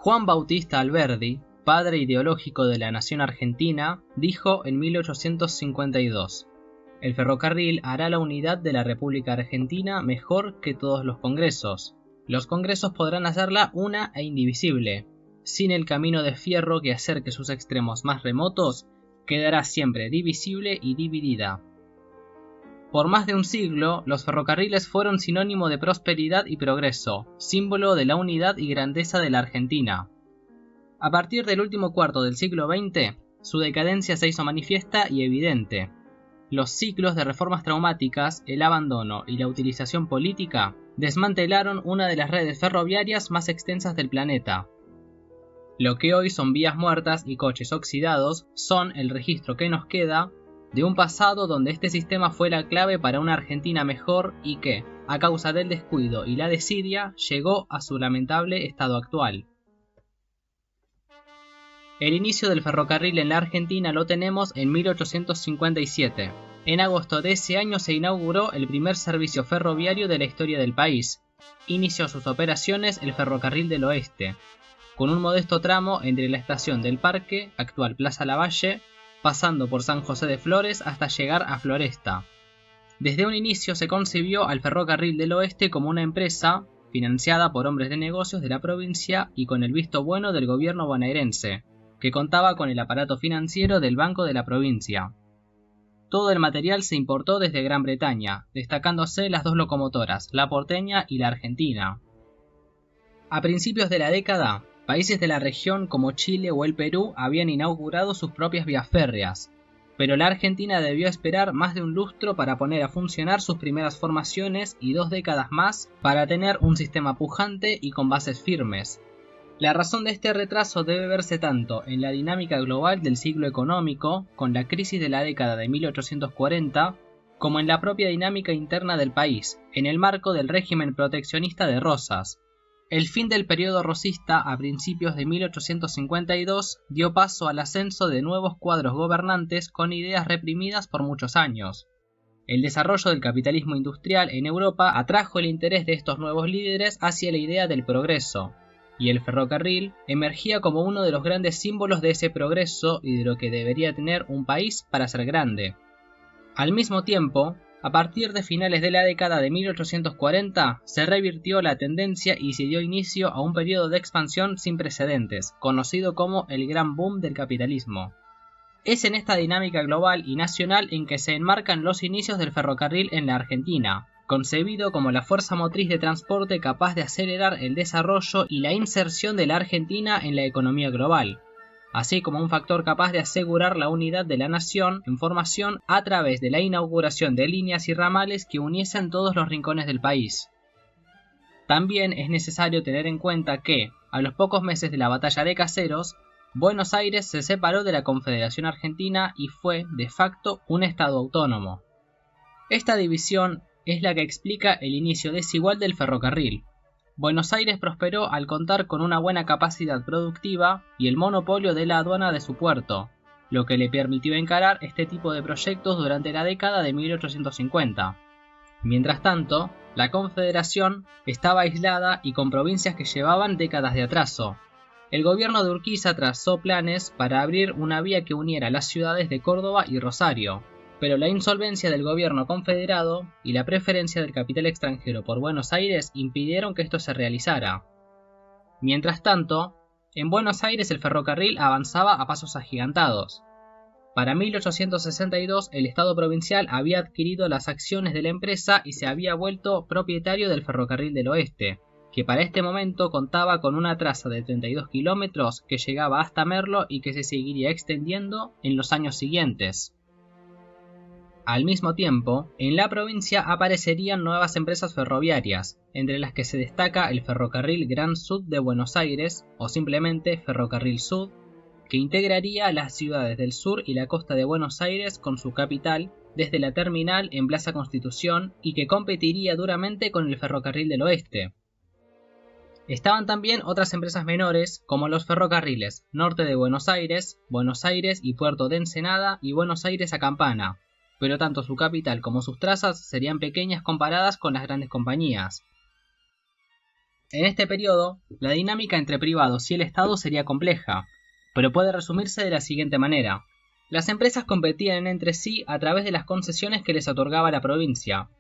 Juan Bautista Alberdi, padre ideológico de la nación argentina, dijo en 1852: "El ferrocarril hará la unidad de la República Argentina mejor que todos los congresos. Los congresos podrán hacerla una e indivisible. Sin el camino de fierro que acerque sus extremos más remotos, quedará siempre divisible y dividida". Por más de un siglo, los ferrocarriles fueron sinónimo de prosperidad y progreso, símbolo de la unidad y grandeza de la Argentina. A partir del último cuarto del siglo XX, su decadencia se hizo manifiesta y evidente. Los ciclos de reformas traumáticas, el abandono y la utilización política desmantelaron una de las redes ferroviarias más extensas del planeta. Lo que hoy son vías muertas y coches oxidados son el registro que nos queda de un pasado donde este sistema fue la clave para una Argentina mejor y que, a causa del descuido y la desidia, llegó a su lamentable estado actual. El inicio del ferrocarril en la Argentina lo tenemos en 1857. En agosto de ese año se inauguró el primer servicio ferroviario de la historia del país. Inició sus operaciones el Ferrocarril del Oeste, con un modesto tramo entre la estación del Parque, actual Plaza Lavalle, pasando por San José de Flores hasta llegar a Floresta. Desde un inicio se concibió al Ferrocarril del Oeste como una empresa financiada por hombres de negocios de la provincia y con el visto bueno del gobierno bonaerense, que contaba con el aparato financiero del Banco de la Provincia. Todo el material se importó desde Gran Bretaña, destacándose las dos locomotoras, la porteña y la argentina. A principios de la década, países de la región como Chile o el Perú habían inaugurado sus propias vías férreas, pero la Argentina debió esperar más de un lustro para poner a funcionar sus primeras formaciones y 2 décadas más para tener un sistema pujante y con bases firmes. La razón de este retraso debe verse tanto en la dinámica global del siglo económico, con la crisis de la década de 1840, como en la propia dinámica interna del país, en el marco del régimen proteccionista de Rosas. El fin del periodo rosista a principios de 1852 dio paso al ascenso de nuevos cuadros gobernantes con ideas reprimidas por muchos años. El desarrollo del capitalismo industrial en Europa atrajo el interés de estos nuevos líderes hacia la idea del progreso, y el ferrocarril emergía como uno de los grandes símbolos de ese progreso y de lo que debería tener un país para ser grande. Al mismo tiempo, a partir de finales de la década de 1840, se revirtió la tendencia y se dio inicio a un periodo de expansión sin precedentes, conocido como el Gran Boom del capitalismo. Es en esta dinámica global y nacional en que se enmarcan los inicios del ferrocarril en la Argentina, concebido como la fuerza motriz de transporte capaz de acelerar el desarrollo y la inserción de la Argentina en la economía global, así como un factor capaz de asegurar la unidad de la nación en formación a través de la inauguración de líneas y ramales que uniesen todos los rincones del país. También es necesario tener en cuenta que, a los pocos meses de la Batalla de Caseros, Buenos Aires se separó de la Confederación Argentina y fue, de facto, un estado autónomo. Esta división es la que explica el inicio desigual del ferrocarril. Buenos Aires prosperó al contar con una buena capacidad productiva y el monopolio de la aduana de su puerto, lo que le permitió encarar este tipo de proyectos durante la década de 1850. Mientras tanto, la Confederación estaba aislada y con provincias que llevaban décadas de atraso. El gobierno de Urquiza trazó planes para abrir una vía que uniera las ciudades de Córdoba y Rosario, pero la insolvencia del gobierno confederado y la preferencia del capital extranjero por Buenos Aires impidieron que esto se realizara. Mientras tanto, en Buenos Aires el ferrocarril avanzaba a pasos agigantados. Para 1862 el Estado provincial había adquirido las acciones de la empresa y se había vuelto propietario del Ferrocarril del Oeste, que para este momento contaba con una traza de 32 kilómetros que llegaba hasta Merlo y que se seguiría extendiendo en los años siguientes. Al mismo tiempo, en la provincia aparecerían nuevas empresas ferroviarias, entre las que se destaca el Ferrocarril Gran Sud de Buenos Aires, o simplemente Ferrocarril Sud, que integraría las ciudades del sur y la costa de Buenos Aires con su capital desde la terminal en Plaza Constitución y que competiría duramente con el Ferrocarril del Oeste. Estaban también otras empresas menores como los ferrocarriles Norte de Buenos Aires y Puerto de Ensenada y Buenos Aires a Campana, pero tanto su capital como sus trazas serían pequeñas comparadas con las grandes compañías. En este periodo, la dinámica entre privados y el Estado sería compleja, pero puede resumirse de la siguiente manera. Las empresas competían entre sí a través de las concesiones que les otorgaba la provincia.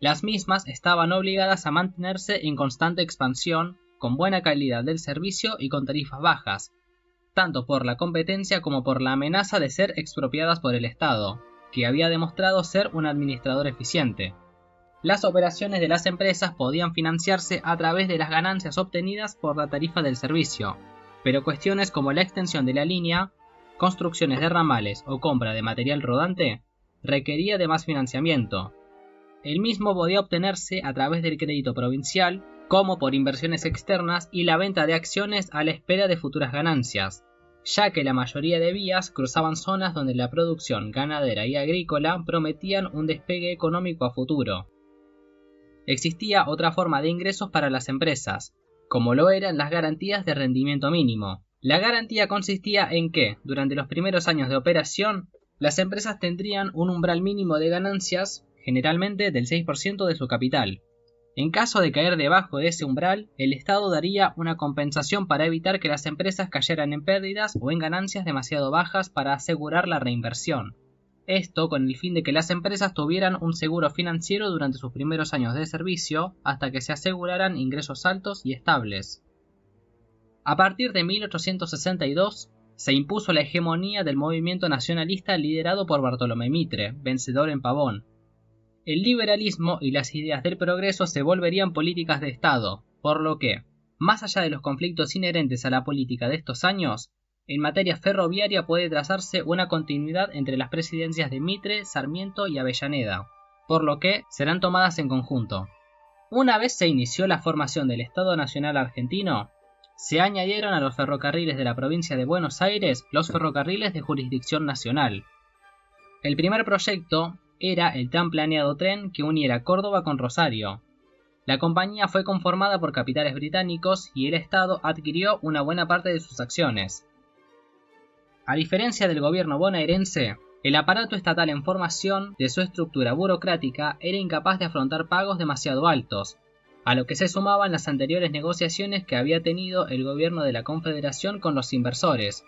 Las mismas estaban obligadas a mantenerse en constante expansión, con buena calidad del servicio y con tarifas bajas, tanto por la competencia como por la amenaza de ser expropiadas por el Estado, que había demostrado ser un administrador eficiente. Las operaciones de las empresas podían financiarse a través de las ganancias obtenidas por la tarifa del servicio, pero cuestiones como la extensión de la línea, construcciones de ramales o compra de material rodante requería de más financiamiento. El mismo podía obtenerse a través del crédito provincial, como por inversiones externas y la venta de acciones a la espera de futuras ganancias, ya que la mayoría de vías cruzaban zonas donde la producción ganadera y agrícola prometían un despegue económico a futuro. Existía otra forma de ingresos para las empresas, como lo eran las garantías de rendimiento mínimo. La garantía consistía en que, durante los primeros años de operación, las empresas tendrían un umbral mínimo de ganancias, generalmente del 6% de su capital. En caso de caer debajo de ese umbral, el Estado daría una compensación para evitar que las empresas cayeran en pérdidas o en ganancias demasiado bajas para asegurar la reinversión. Esto con el fin de que las empresas tuvieran un seguro financiero durante sus primeros años de servicio hasta que se aseguraran ingresos altos y estables. A partir de 1862, se impuso la hegemonía del movimiento nacionalista liderado por Bartolomé Mitre, vencedor en Pavón. El liberalismo y las ideas del progreso se volverían políticas de Estado, por lo que, más allá de los conflictos inherentes a la política de estos años, en materia ferroviaria puede trazarse una continuidad entre las presidencias de Mitre, Sarmiento y Avellaneda, por lo que serán tomadas en conjunto. Una vez se inició la formación del Estado Nacional Argentino, se añadieron a los ferrocarriles de la provincia de Buenos Aires los ferrocarriles de jurisdicción nacional. El primer proyecto era el tan planeado tren que uniera Córdoba con Rosario. La compañía fue conformada por capitales británicos y el Estado adquirió una buena parte de sus acciones. A diferencia del gobierno bonaerense, el aparato estatal en formación de su estructura burocrática era incapaz de afrontar pagos demasiado altos, a lo que se sumaban las anteriores negociaciones que había tenido el gobierno de la Confederación con los inversores,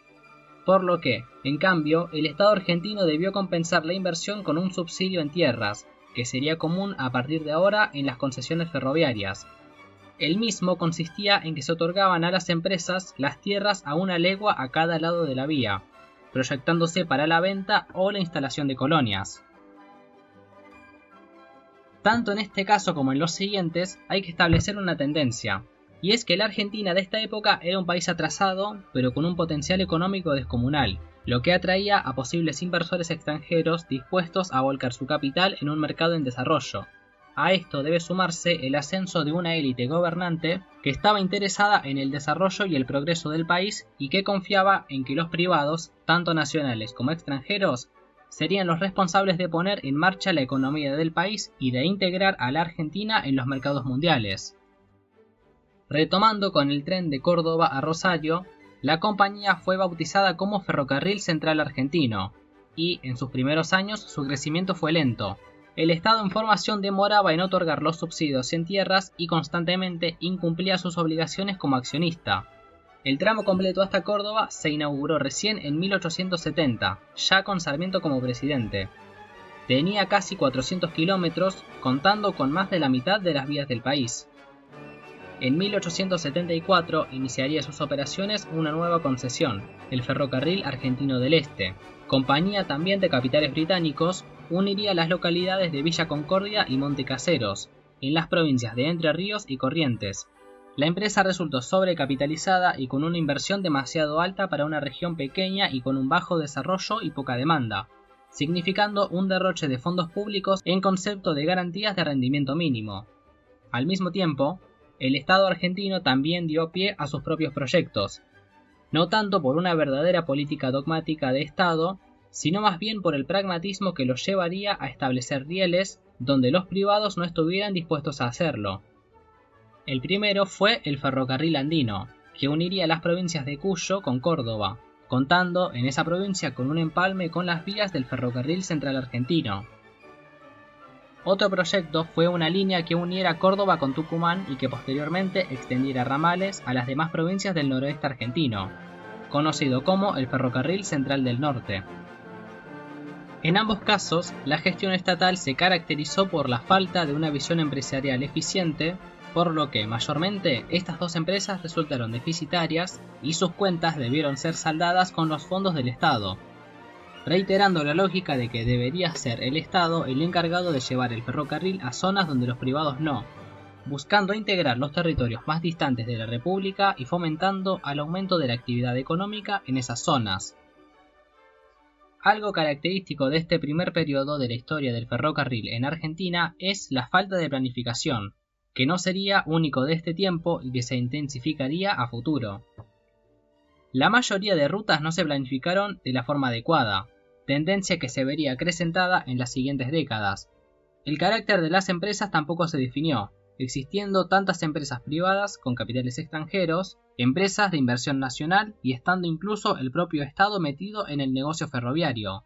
por lo que, en cambio, el Estado argentino debió compensar la inversión con un subsidio en tierras, que sería común a partir de ahora en las concesiones ferroviarias. El mismo consistía en que se otorgaban a las empresas las tierras a una legua a cada lado de la vía, proyectándose para la venta o la instalación de colonias. Tanto en este caso como en los siguientes hay que establecer una tendencia, y es que la Argentina de esta época era un país atrasado, pero con un potencial económico descomunal, lo que atraía a posibles inversores extranjeros dispuestos a volcar su capital en un mercado en desarrollo. A esto debe sumarse el ascenso de una élite gobernante que estaba interesada en el desarrollo y el progreso del país y que confiaba en que los privados, tanto nacionales como extranjeros, serían los responsables de poner en marcha la economía del país y de integrar a la Argentina en los mercados mundiales. Retomando con el tren de Córdoba a Rosario, la compañía fue bautizada como Ferrocarril Central Argentino, y en sus primeros años su crecimiento fue lento. El Estado en formación demoraba en otorgar los subsidios en tierras y constantemente incumplía sus obligaciones como accionista. El tramo completo hasta Córdoba se inauguró recién en 1870, ya con Sarmiento como presidente. Tenía casi 400 kilómetros, contando con más de la mitad de las vías del país. En 1874 iniciaría sus operaciones una nueva concesión, el Ferrocarril Argentino del Este. Compañía también de capitales británicos, uniría las localidades de Villa Concordia y Montecaseros, en las provincias de Entre Ríos y Corrientes. La empresa resultó sobrecapitalizada y con una inversión demasiado alta para una región pequeña y con un bajo desarrollo y poca demanda, significando un derroche de fondos públicos en concepto de garantías de rendimiento mínimo. Al mismo tiempo, el Estado argentino también dio pie a sus propios proyectos, no tanto por una verdadera política dogmática de Estado, sino más bien por el pragmatismo que los llevaría a establecer rieles donde los privados no estuvieran dispuestos a hacerlo. El primero fue el ferrocarril andino, que uniría las provincias de Cuyo con Córdoba, contando en esa provincia con un empalme con las vías del Ferrocarril Central Argentino. Otro proyecto fue una línea que uniera Córdoba con Tucumán y que posteriormente extendiera ramales a las demás provincias del noroeste argentino, conocido como el Ferrocarril Central del Norte. En ambos casos, la gestión estatal se caracterizó por la falta de una visión empresarial eficiente, por lo que mayormente estas dos empresas resultaron deficitarias y sus cuentas debieron ser saldadas con los fondos del Estado, reiterando la lógica de que debería ser el Estado el encargado de llevar el ferrocarril a zonas donde los privados no, buscando integrar los territorios más distantes de la República y fomentando el aumento de la actividad económica en esas zonas. Algo característico de este primer periodo de la historia del ferrocarril en Argentina es la falta de planificación, que no sería único de este tiempo y que se intensificaría a futuro. La mayoría de rutas no se planificaron de la forma adecuada, tendencia que se vería acrecentada en las siguientes décadas. El carácter de las empresas tampoco se definió, existiendo tantas empresas privadas con capitales extranjeros, empresas de inversión nacional y estando incluso el propio Estado metido en el negocio ferroviario.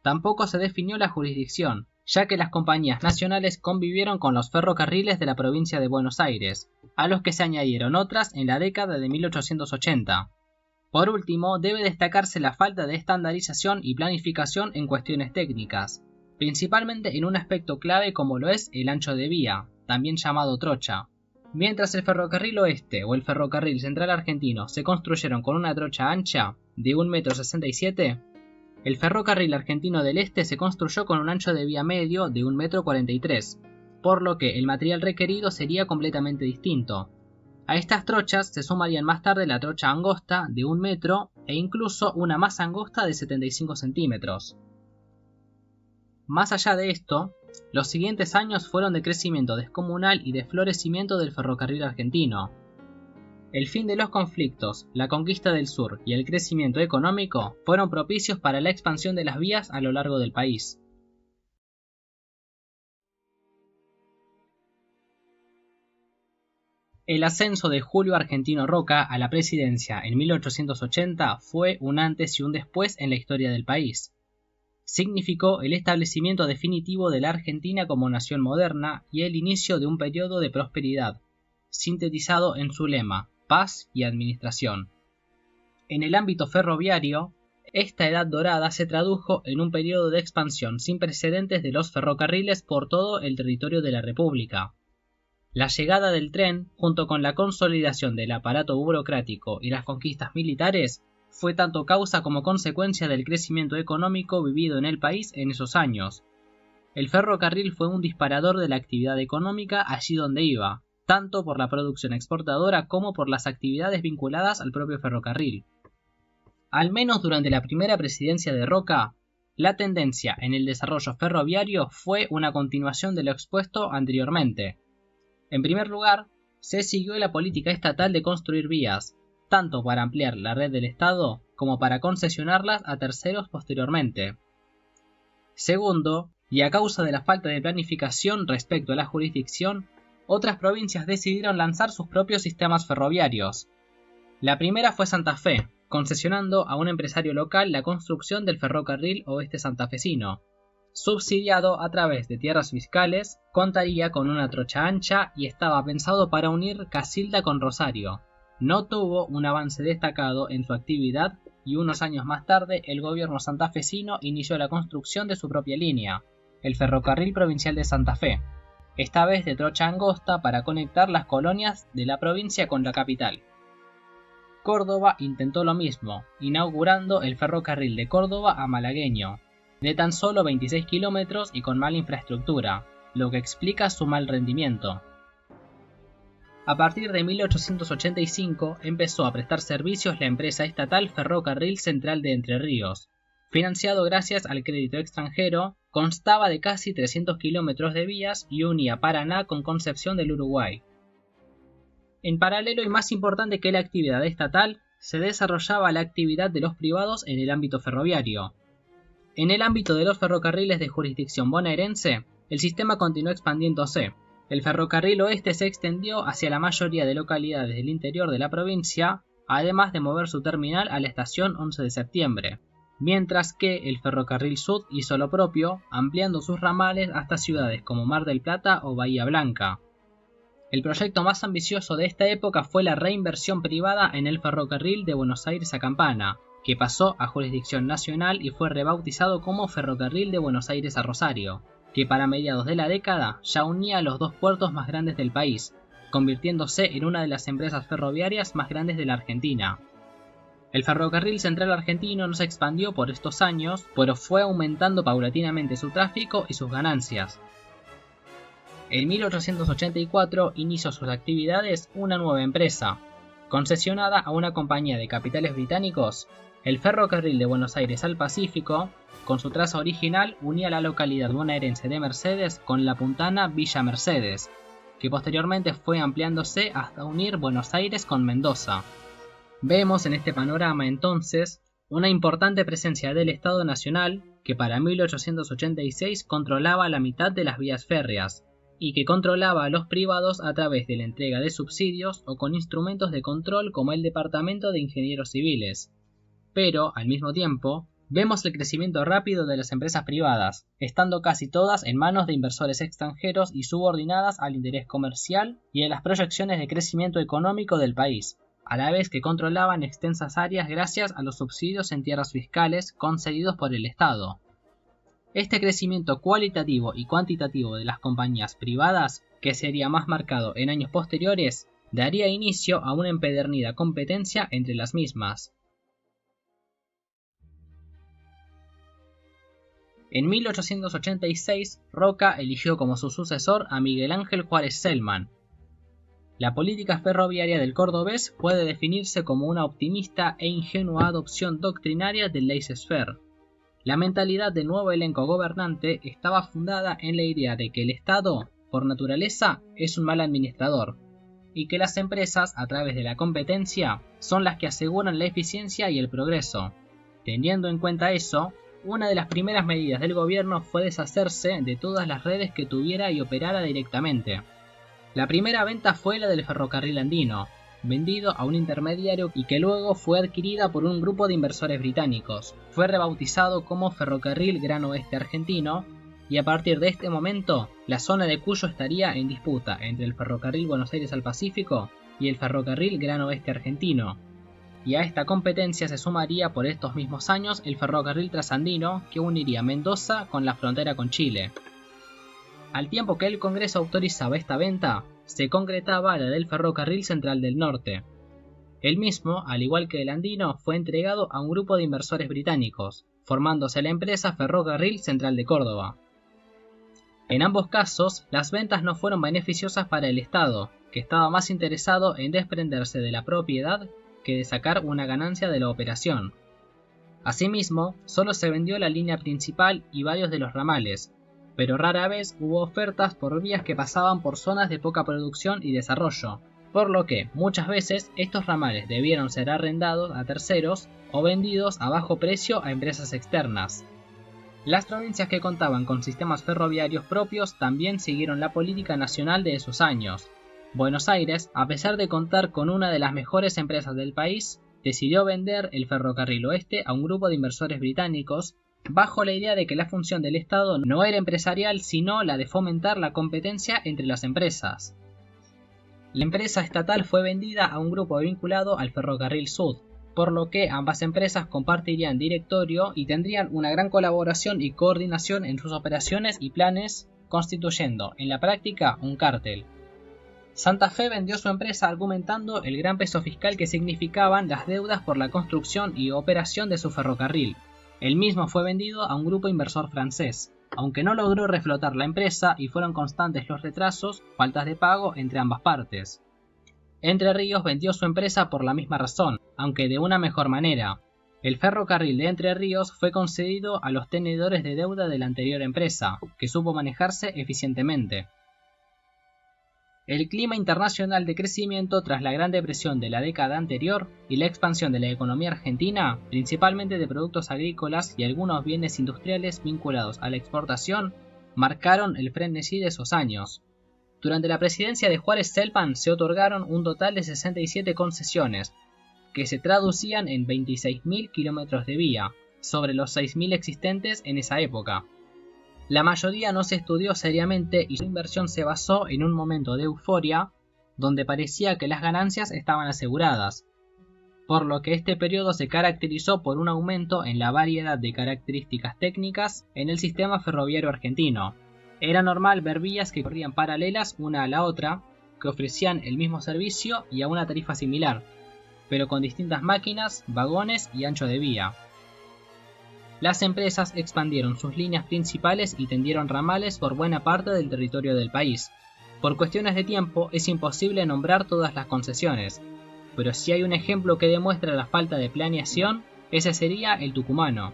Tampoco se definió la jurisdicción, ya que las compañías nacionales convivieron con los ferrocarriles de la provincia de Buenos Aires, a los que se añadieron otras en la década de 1880. Por último, debe destacarse la falta de estandarización y planificación en cuestiones técnicas, principalmente en un aspecto clave como lo es el ancho de vía, también llamado trocha. Mientras el ferrocarril oeste o el ferrocarril central argentino se construyeron con una trocha ancha de 1,67 m, el ferrocarril argentino del este se construyó con un ancho de vía medio de 1,43 m, por lo que el material requerido sería completamente distinto. A estas trochas se sumarían más tarde la trocha angosta de 1 metro e incluso una más angosta de 75 centímetros. Más allá de esto, los siguientes años fueron de crecimiento descomunal y de florecimiento del ferrocarril argentino. El fin de los conflictos, la conquista del sur y el crecimiento económico fueron propicios para la expansión de las vías a lo largo del país. El ascenso de Julio Argentino Roca a la presidencia en 1880 fue un antes y un después en la historia del país. Significó el establecimiento definitivo de la Argentina como nación moderna y el inicio de un periodo de prosperidad, sintetizado en su lema, paz y administración. En el ámbito ferroviario, esta edad dorada se tradujo en un periodo de expansión sin precedentes de los ferrocarriles por todo el territorio de la República. La llegada del tren, junto con la consolidación del aparato burocrático y las conquistas militares, fue tanto causa como consecuencia del crecimiento económico vivido en el país en esos años. El ferrocarril fue un disparador de la actividad económica allí donde iba, tanto por la producción exportadora como por las actividades vinculadas al propio ferrocarril. Al menos durante la primera presidencia de Roca, la tendencia en el desarrollo ferroviario fue una continuación de lo expuesto anteriormente. En primer lugar, se siguió la política estatal de construir vías, tanto para ampliar la red del Estado como para concesionarlas a terceros posteriormente. Segundo, y a causa de la falta de planificación respecto a la jurisdicción, otras provincias decidieron lanzar sus propios sistemas ferroviarios. La primera fue Santa Fe, concesionando a un empresario local la construcción del ferrocarril oeste santafesino. Subsidiado a través de tierras fiscales, contaría con una trocha ancha y estaba pensado para unir Casilda con Rosario. No tuvo un avance destacado en su actividad y unos años más tarde el gobierno santafesino inició la construcción de su propia línea, el Ferrocarril Provincial de Santa Fe, esta vez de trocha angosta para conectar las colonias de la provincia con la capital. Córdoba intentó lo mismo, inaugurando el ferrocarril de Córdoba a Malagueño, de tan solo 26 kilómetros y con mala infraestructura, lo que explica su mal rendimiento. A partir de 1885 empezó a prestar servicios la empresa estatal Ferrocarril Central de Entre Ríos. Financiado gracias al crédito extranjero, constaba de casi 300 kilómetros de vías y unía Paraná con Concepción del Uruguay. En paralelo y más importante que la actividad estatal, se desarrollaba la actividad de los privados en el ámbito ferroviario. En el ámbito de los ferrocarriles de jurisdicción bonaerense, el sistema continuó expandiéndose. El ferrocarril oeste se extendió hacia la mayoría de localidades del interior de la provincia, además de mover su terminal a la estación 11 de septiembre. mientras que el Ferrocarril Sud hizo lo propio, ampliando sus ramales hasta ciudades como Mar del Plata o Bahía Blanca. El proyecto más ambicioso de esta época fue la reinversión privada en el ferrocarril de Buenos Aires a Campana, que pasó a jurisdicción nacional y fue rebautizado como Ferrocarril de Buenos Aires a Rosario, que para mediados de la década ya unía los dos puertos más grandes del país, convirtiéndose en una de las empresas ferroviarias más grandes de la Argentina. El ferrocarril central argentino no se expandió por estos años, pero fue aumentando paulatinamente su tráfico y sus ganancias. En 1884 inició sus actividades una nueva empresa, concesionada a una compañía de capitales británicos. El ferrocarril de Buenos Aires al Pacífico, con su traza original, unía la localidad bonaerense de Mercedes con la puntana Villa Mercedes, que posteriormente fue ampliándose hasta unir Buenos Aires con Mendoza. Vemos en este panorama entonces una importante presencia del Estado Nacional, que para 1886 controlaba la mitad de las vías férreas, y que controlaba a los privados a través de la entrega de subsidios o con instrumentos de control como el Departamento de Ingenieros Civiles. Pero, al mismo tiempo, vemos el crecimiento rápido de las empresas privadas, estando casi todas en manos de inversores extranjeros y subordinadas al interés comercial y a las proyecciones de crecimiento económico del país, a la vez que controlaban extensas áreas gracias a los subsidios en tierras fiscales concedidos por el Estado. Este crecimiento cualitativo y cuantitativo de las compañías privadas, que sería más marcado en años posteriores, daría inicio a una empedernida competencia entre las mismas. En 1886, Roca eligió como su sucesor a Miguel Ángel Juárez Celman. La política ferroviaria del cordobés puede definirse como una optimista e ingenua adopción doctrinaria del laissez-faire. La mentalidad del nuevo elenco gobernante estaba fundada en la idea de que el Estado, por naturaleza, es un mal administrador, y que las empresas, a través de la competencia, son las que aseguran la eficiencia y el progreso. Teniendo en cuenta eso, una de las primeras medidas del gobierno fue deshacerse de todas las redes que tuviera y operara directamente. La primera venta fue la del ferrocarril andino, vendido a un intermediario y que luego fue adquirida por un grupo de inversores británicos. Fue rebautizado como Ferrocarril Gran Oeste Argentino y a partir de este momento la zona de Cuyo estaría en disputa entre el Ferrocarril Buenos Aires al Pacífico y el Ferrocarril Gran Oeste Argentino. Y a esta competencia se sumaría por estos mismos años el Ferrocarril Trasandino, que uniría Mendoza con la frontera con Chile. Al tiempo que el Congreso autorizaba esta venta, se concretaba la del Ferrocarril Central del Norte. El mismo, al igual que el andino, fue entregado a un grupo de inversores británicos, formándose la empresa Ferrocarril Central de Córdoba. En ambos casos, las ventas no fueron beneficiosas para el Estado, que estaba más interesado en desprenderse de la propiedad que de sacar una ganancia de la operación. Asimismo, solo se vendió la línea principal y varios de los ramales, pero rara vez hubo ofertas por vías que pasaban por zonas de poca producción y desarrollo, por lo que muchas veces estos ramales debieron ser arrendados a terceros o vendidos a bajo precio a empresas externas. Las provincias que contaban con sistemas ferroviarios propios también siguieron la política nacional de esos años. Buenos Aires, a pesar de contar con una de las mejores empresas del país, decidió vender el ferrocarril oeste a un grupo de inversores británicos, bajo la idea de que la función del Estado no era empresarial sino la de fomentar la competencia entre las empresas. La empresa estatal fue vendida a un grupo vinculado al Ferrocarril Sud, por lo que ambas empresas compartirían directorio y tendrían una gran colaboración y coordinación en sus operaciones y planes, constituyendo en la práctica un cártel. Santa Fe vendió su empresa argumentando el gran peso fiscal que significaban las deudas por la construcción y operación de su ferrocarril. El mismo fue vendido a un grupo inversor francés, aunque no logró reflotar la empresa y fueron constantes los retrasos, faltas de pago entre ambas partes. Entre Ríos vendió su empresa por la misma razón, aunque de una mejor manera. El ferrocarril de Entre Ríos fue concedido a los tenedores de deuda de la anterior empresa, que supo manejarse eficientemente. El clima internacional de crecimiento tras la Gran Depresión de la década anterior y la expansión de la economía argentina, principalmente de productos agrícolas y algunos bienes industriales vinculados a la exportación, marcaron el frenesí de esos años. Durante la presidencia de Juárez Celman se otorgaron un total de 67 concesiones, que se traducían en 26.000 kilómetros de vía, sobre los 6.000 existentes en esa época. La mayoría no se estudió seriamente y su inversión se basó en un momento de euforia donde parecía que las ganancias estaban aseguradas, por lo que este periodo se caracterizó por un aumento en la variedad de características técnicas en el sistema ferroviario argentino. Era normal ver vías que corrían paralelas una a la otra, que ofrecían el mismo servicio y a una tarifa similar, pero con distintas máquinas, vagones y ancho de vía. Las empresas expandieron sus líneas principales y tendieron ramales por buena parte del territorio del país. Por cuestiones de tiempo es imposible nombrar todas las concesiones, pero si hay un ejemplo que demuestra la falta de planeación, ese sería el tucumano.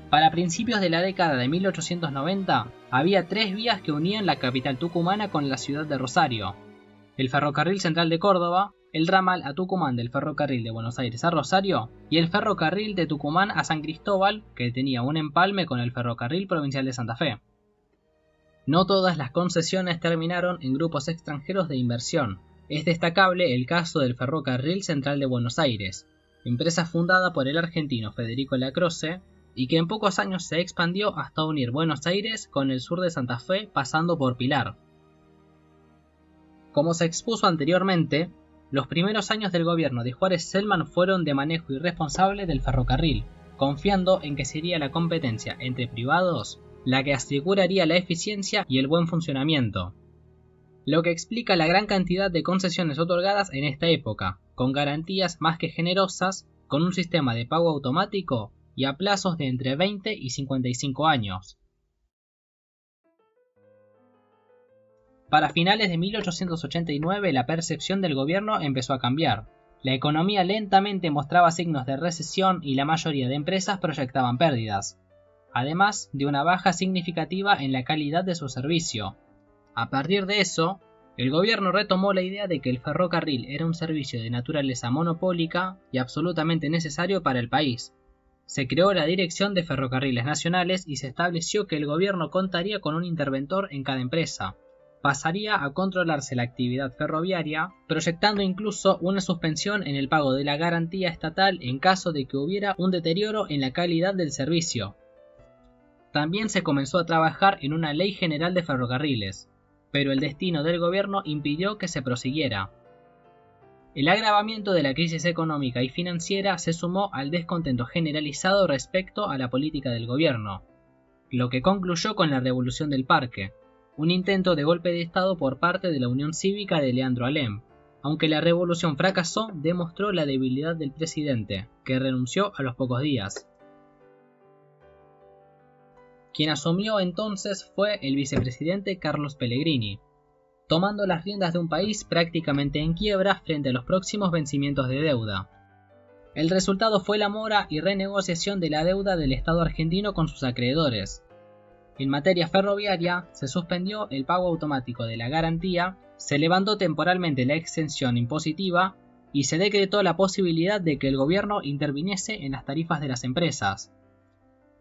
Para principios de la década de 1890, había 3 vías que unían la capital tucumana con la ciudad de Rosario: el ferrocarril central de Córdoba, el ramal a Tucumán del ferrocarril de Buenos Aires a Rosario y el ferrocarril de Tucumán a San Cristóbal, que tenía un empalme con el ferrocarril provincial de Santa Fe. No todas las concesiones terminaron en grupos extranjeros de inversión. Es destacable el caso del Ferrocarril Central de Buenos Aires, empresa fundada por el argentino Federico Lacroze y que en pocos años se expandió hasta unir Buenos Aires con el sur de Santa Fe pasando por Pilar. Como se expuso anteriormente, los primeros años del gobierno de Juárez Celman fueron de manejo irresponsable del ferrocarril, confiando en que sería la competencia entre privados la que aseguraría la eficiencia y el buen funcionamiento, lo que explica la gran cantidad de concesiones otorgadas en esta época, con garantías más que generosas, con un sistema de pago automático y a plazos de entre 20 y 55 años. Para finales de 1889 la percepción del gobierno empezó a cambiar. La economía lentamente mostraba signos de recesión y la mayoría de empresas proyectaban pérdidas, además de una baja significativa en la calidad de su servicio. A partir de eso, el gobierno retomó la idea de que el ferrocarril era un servicio de naturaleza monopólica y absolutamente necesario para el país. Se creó la Dirección de Ferrocarriles Nacionales y se estableció que el gobierno contaría con un interventor en cada empresa. Pasaría a controlarse la actividad ferroviaria, proyectando incluso una suspensión en el pago de la garantía estatal en caso de que hubiera un deterioro en la calidad del servicio. También se comenzó a trabajar en una ley general de ferrocarriles, pero el destino del gobierno impidió que se prosiguiera. El agravamiento de la crisis económica y financiera se sumó al descontento generalizado respecto a la política del gobierno, lo que concluyó con la Revolución del Parque, un intento de golpe de Estado por parte de la Unión Cívica de Leandro Alem. Aunque la revolución fracasó, demostró la debilidad del presidente, que renunció a los pocos días. Quien asumió entonces fue el vicepresidente Carlos Pellegrini, tomando las riendas de un país prácticamente en quiebra frente a los próximos vencimientos de deuda. El resultado fue la mora y renegociación de la deuda del Estado argentino con sus acreedores. En materia ferroviaria, se suspendió el pago automático de la garantía, se levantó temporalmente la exención impositiva y se decretó la posibilidad de que el gobierno interviniese en las tarifas de las empresas.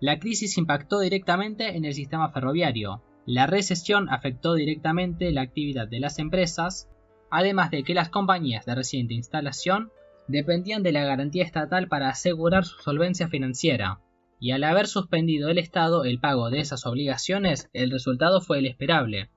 La crisis impactó directamente en el sistema ferroviario. La recesión afectó directamente la actividad de las empresas, además de que las compañías de reciente instalación dependían de la garantía estatal para asegurar su solvencia financiera, y al haber suspendido el Estado el pago de esas obligaciones, el resultado fue el esperable.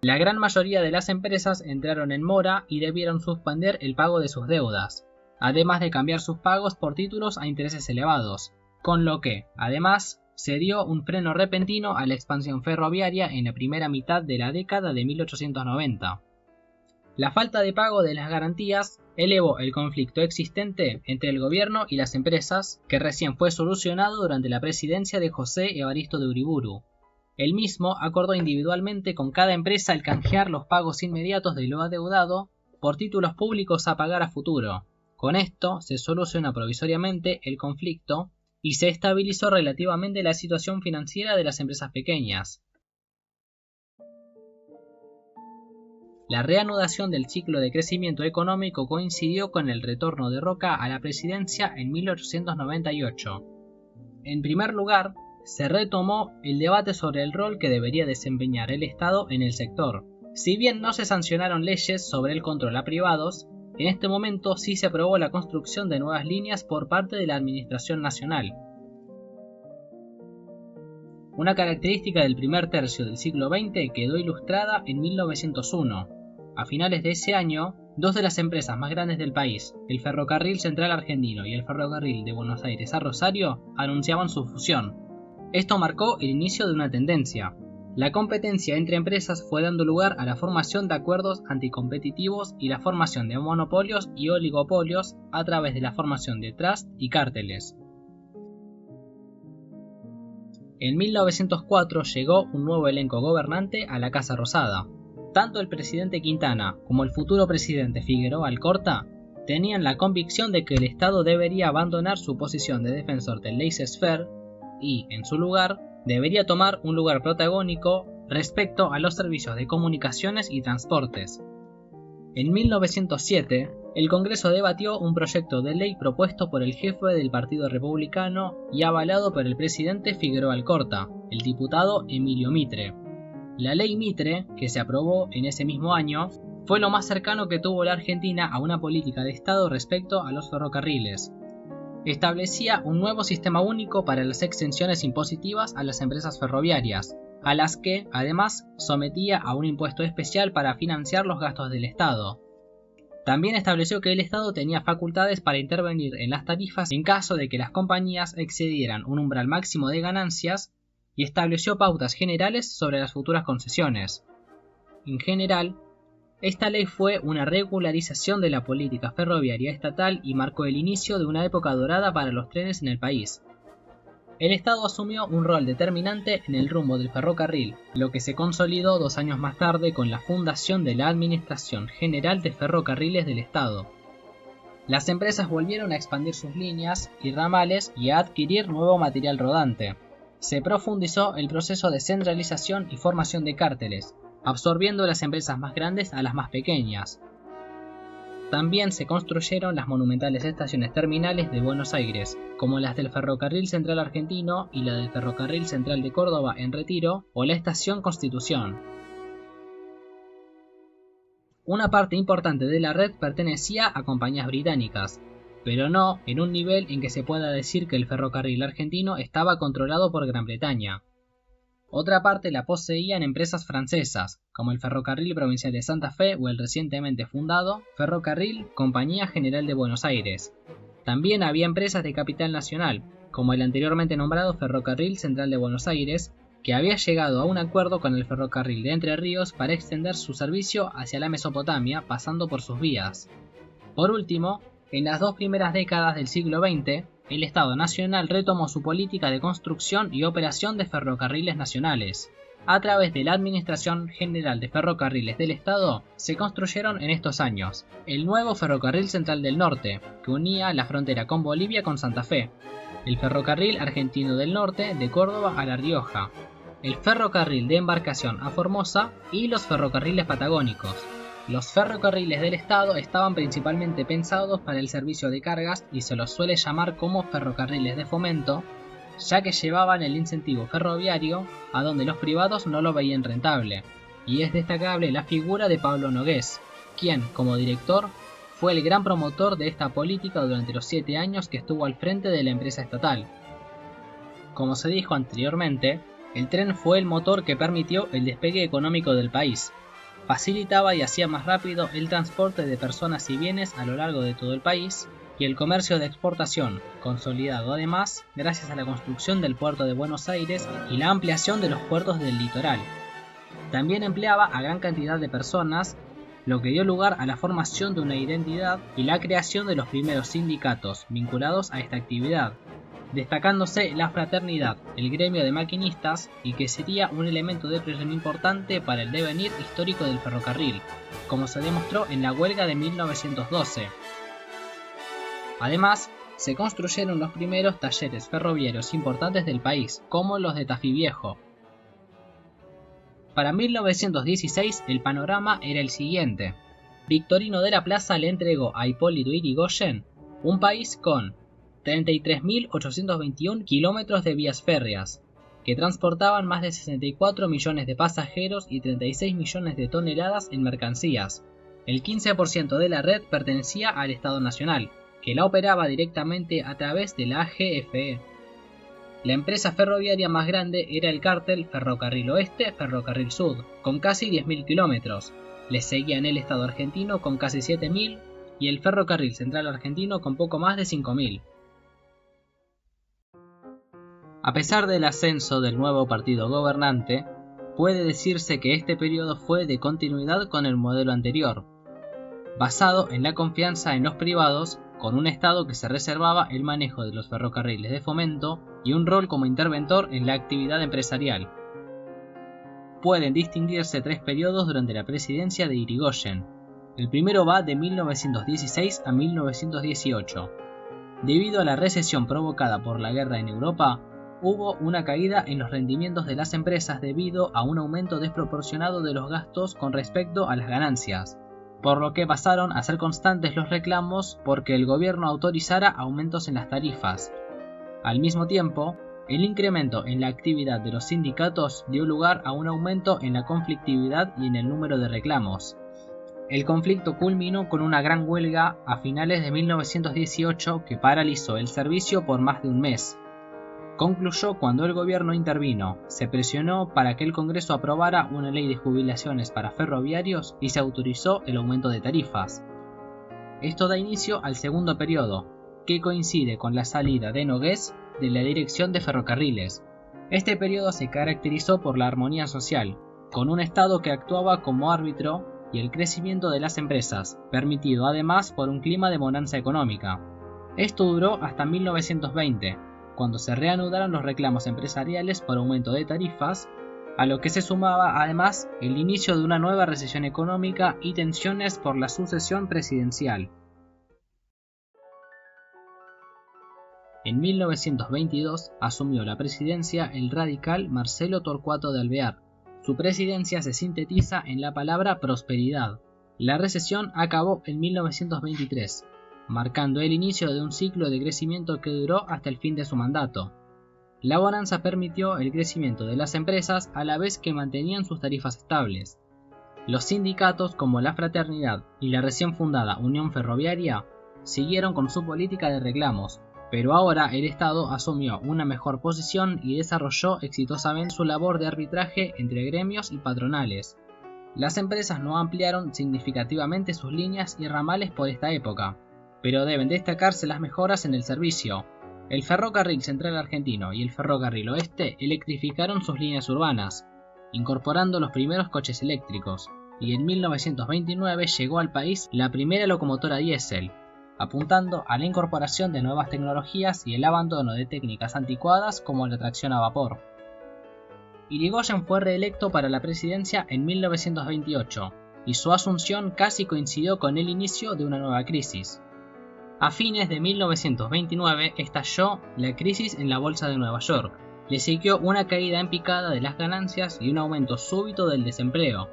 La gran mayoría de las empresas entraron en mora y debieron suspender el pago de sus deudas, además de cambiar sus pagos por títulos a intereses elevados, con lo que, además, se dio un freno repentino a la expansión ferroviaria en la primera mitad de la década de 1890. La falta de pago de las garantías elevó el conflicto existente entre el gobierno y las empresas, que recién fue solucionado durante la presidencia de José Evaristo de Uriburu. Él mismo acordó individualmente con cada empresa el canjear los pagos inmediatos de lo adeudado por títulos públicos a pagar a futuro. Con esto se solucionó provisoriamente el conflicto y se estabilizó relativamente la situación financiera de las empresas pequeñas. La reanudación del ciclo de crecimiento económico coincidió con el retorno de Roca a la presidencia en 1898. En primer lugar, se retomó el debate sobre el rol que debería desempeñar el Estado en el sector. Si bien no se sancionaron leyes sobre el control a privados, en este momento sí se aprobó la construcción de nuevas líneas por parte de la Administración Nacional. Una característica del primer tercio del siglo XX quedó ilustrada en 1901. A finales de ese año, dos de las empresas más grandes del país, el Ferrocarril Central Argentino y el Ferrocarril de Buenos Aires a Rosario, anunciaban su fusión. Esto marcó el inicio de una tendencia. La competencia entre empresas fue dando lugar a la formación de acuerdos anticompetitivos y la formación de monopolios y oligopolios a través de la formación de trusts y cárteles. En 1904 llegó un nuevo elenco gobernante a la Casa Rosada. Tanto el presidente Quintana como el futuro presidente Figueroa Alcorta tenían la convicción de que el Estado debería abandonar su posición de defensor del laissez-faire y, en su lugar, debería tomar un lugar protagónico respecto a los servicios de comunicaciones y transportes. En 1907, el Congreso debatió un proyecto de ley propuesto por el jefe del Partido Republicano y avalado por el presidente Figueroa Alcorta, el diputado Emilio Mitre. La ley Mitre, que se aprobó en ese mismo año, fue lo más cercano que tuvo la Argentina a una política de Estado respecto a los ferrocarriles. Establecía un nuevo sistema único para las exenciones impositivas a las empresas ferroviarias, a las que, además, sometía a un impuesto especial para financiar los gastos del Estado. También estableció que el Estado tenía facultades para intervenir en las tarifas en caso de que las compañías excedieran un umbral máximo de ganancias y estableció pautas generales sobre las futuras concesiones. En general, esta ley fue una regularización de la política ferroviaria estatal y marcó el inicio de una época dorada para los trenes en el país. El Estado asumió un rol determinante en el rumbo del ferrocarril, lo que se consolidó 2 años más tarde con la fundación de la Administración General de Ferrocarriles del Estado. Las empresas volvieron a expandir sus líneas y ramales y a adquirir nuevo material rodante. Se profundizó el proceso de centralización y formación de cárteles, absorbiendo las empresas más grandes a las más pequeñas. También se construyeron las monumentales estaciones terminales de Buenos Aires, como las del Ferrocarril Central Argentino y la del Ferrocarril Central de Córdoba en Retiro, o la Estación Constitución. Una parte importante de la red pertenecía a compañías británicas, pero no en un nivel en que se pueda decir que el ferrocarril argentino estaba controlado por Gran Bretaña. Otra parte la poseían empresas francesas, como el Ferrocarril Provincial de Santa Fe o el recientemente fundado Ferrocarril Compañía General de Buenos Aires. También había empresas de capital nacional, como el anteriormente nombrado Ferrocarril Central de Buenos Aires, que había llegado a un acuerdo con el Ferrocarril de Entre Ríos para extender su servicio hacia la Mesopotamia pasando por sus vías. Por último, en las 2 primeras décadas del siglo XX, el Estado Nacional retomó su política de construcción y operación de ferrocarriles nacionales. A través de la Administración General de Ferrocarriles del Estado, se construyeron en estos años el nuevo Ferrocarril Central del Norte, que unía la frontera con Bolivia con Santa Fe, el Ferrocarril Argentino del Norte de Córdoba a La Rioja, el Ferrocarril de Embarcación a Formosa y los ferrocarriles patagónicos. Los ferrocarriles del Estado estaban principalmente pensados para el servicio de cargas y se los suele llamar como ferrocarriles de fomento, ya que llevaban el incentivo ferroviario a donde los privados no lo veían rentable, y es destacable la figura de Pablo Nogués, quien, como director, fue el gran promotor de esta política durante los 7 años que estuvo al frente de la empresa estatal. Como se dijo anteriormente, el tren fue el motor que permitió el despegue económico del país. Facilitaba y hacía más rápido el transporte de personas y bienes a lo largo de todo el país y el comercio de exportación, consolidado además gracias a la construcción del puerto de Buenos Aires y la ampliación de los puertos del litoral. También empleaba a gran cantidad de personas, lo que dio lugar a la formación de una identidad y la creación de los primeros sindicatos vinculados a esta actividad, destacándose la fraternidad, el gremio de maquinistas, y que sería un elemento de presión importante para el devenir histórico del ferrocarril, como se demostró en la huelga de 1912. Además, se construyeron los primeros talleres ferroviarios importantes del país, como los de Tafí Viejo. Para 1916 el panorama era el siguiente. Victorino de la Plaza le entregó a Hipólito Yrigoyen un país con 33.821 kilómetros de vías férreas, que transportaban más de 64 millones de pasajeros y 36 millones de toneladas en mercancías. El 15% de la red pertenecía al Estado Nacional, que la operaba directamente a través de la AGFE. La empresa ferroviaria más grande era el cártel Ferrocarril Oeste-Ferrocarril Sud, con casi 10.000 kilómetros. Le seguían el Estado argentino con casi 7.000 y el Ferrocarril Central Argentino con poco más de 5.000. A pesar del ascenso del nuevo partido gobernante, puede decirse que este periodo fue de continuidad con el modelo anterior, basado en la confianza en los privados, con un Estado que se reservaba el manejo de los ferrocarriles de fomento y un rol como interventor en la actividad empresarial. Pueden distinguirse 3 periodos durante la presidencia de Irigoyen. El primero va de 1916 a 1918. Debido a la recesión provocada por la guerra en Europa, hubo una caída en los rendimientos de las empresas debido a un aumento desproporcionado de los gastos con respecto a las ganancias, por lo que pasaron a ser constantes los reclamos porque el gobierno autorizara aumentos en las tarifas. Al mismo tiempo, el incremento en la actividad de los sindicatos dio lugar a un aumento en la conflictividad y en el número de reclamos. El conflicto culminó con una gran huelga a finales de 1918 que paralizó el servicio por más de un mes. Concluyó cuando el gobierno intervino, se presionó para que el Congreso aprobara una ley de jubilaciones para ferroviarios y se autorizó el aumento de tarifas. Esto da inicio al segundo periodo, que coincide con la salida de Nogués de la dirección de ferrocarriles. Este periodo se caracterizó por la armonía social, con un Estado que actuaba como árbitro y el crecimiento de las empresas, permitido además por un clima de bonanza económica. Esto duró hasta 1920, cuando se reanudaron los reclamos empresariales por aumento de tarifas, a lo que se sumaba además el inicio de una nueva recesión económica y tensiones por la sucesión presidencial. En 1922 asumió la presidencia el radical Marcelo Torcuato de Alvear. Su presidencia se sintetiza en la palabra prosperidad. La recesión acabó en 1923. Marcando el inicio de un ciclo de crecimiento que duró hasta el fin de su mandato. La bonanza permitió el crecimiento de las empresas a la vez que mantenían sus tarifas estables. Los sindicatos como la Fraternidad y la recién fundada Unión Ferroviaria siguieron con su política de reclamos, pero ahora el Estado asumió una mejor posición y desarrolló exitosamente su labor de arbitraje entre gremios y patronales. Las empresas no ampliaron significativamente sus líneas y ramales por esta época, pero deben destacarse las mejoras en el servicio. El Ferrocarril Central Argentino y el Ferrocarril Oeste electrificaron sus líneas urbanas, incorporando los primeros coches eléctricos, y en 1929 llegó al país la primera locomotora diésel, apuntando a la incorporación de nuevas tecnologías y el abandono de técnicas anticuadas como la tracción a vapor. Irigoyen fue reelecto para la presidencia en 1928, y su asunción casi coincidió con el inicio de una nueva crisis. A fines de 1929 estalló la crisis en la bolsa de Nueva York. Le siguió una caída en picada de las ganancias y un aumento súbito del desempleo.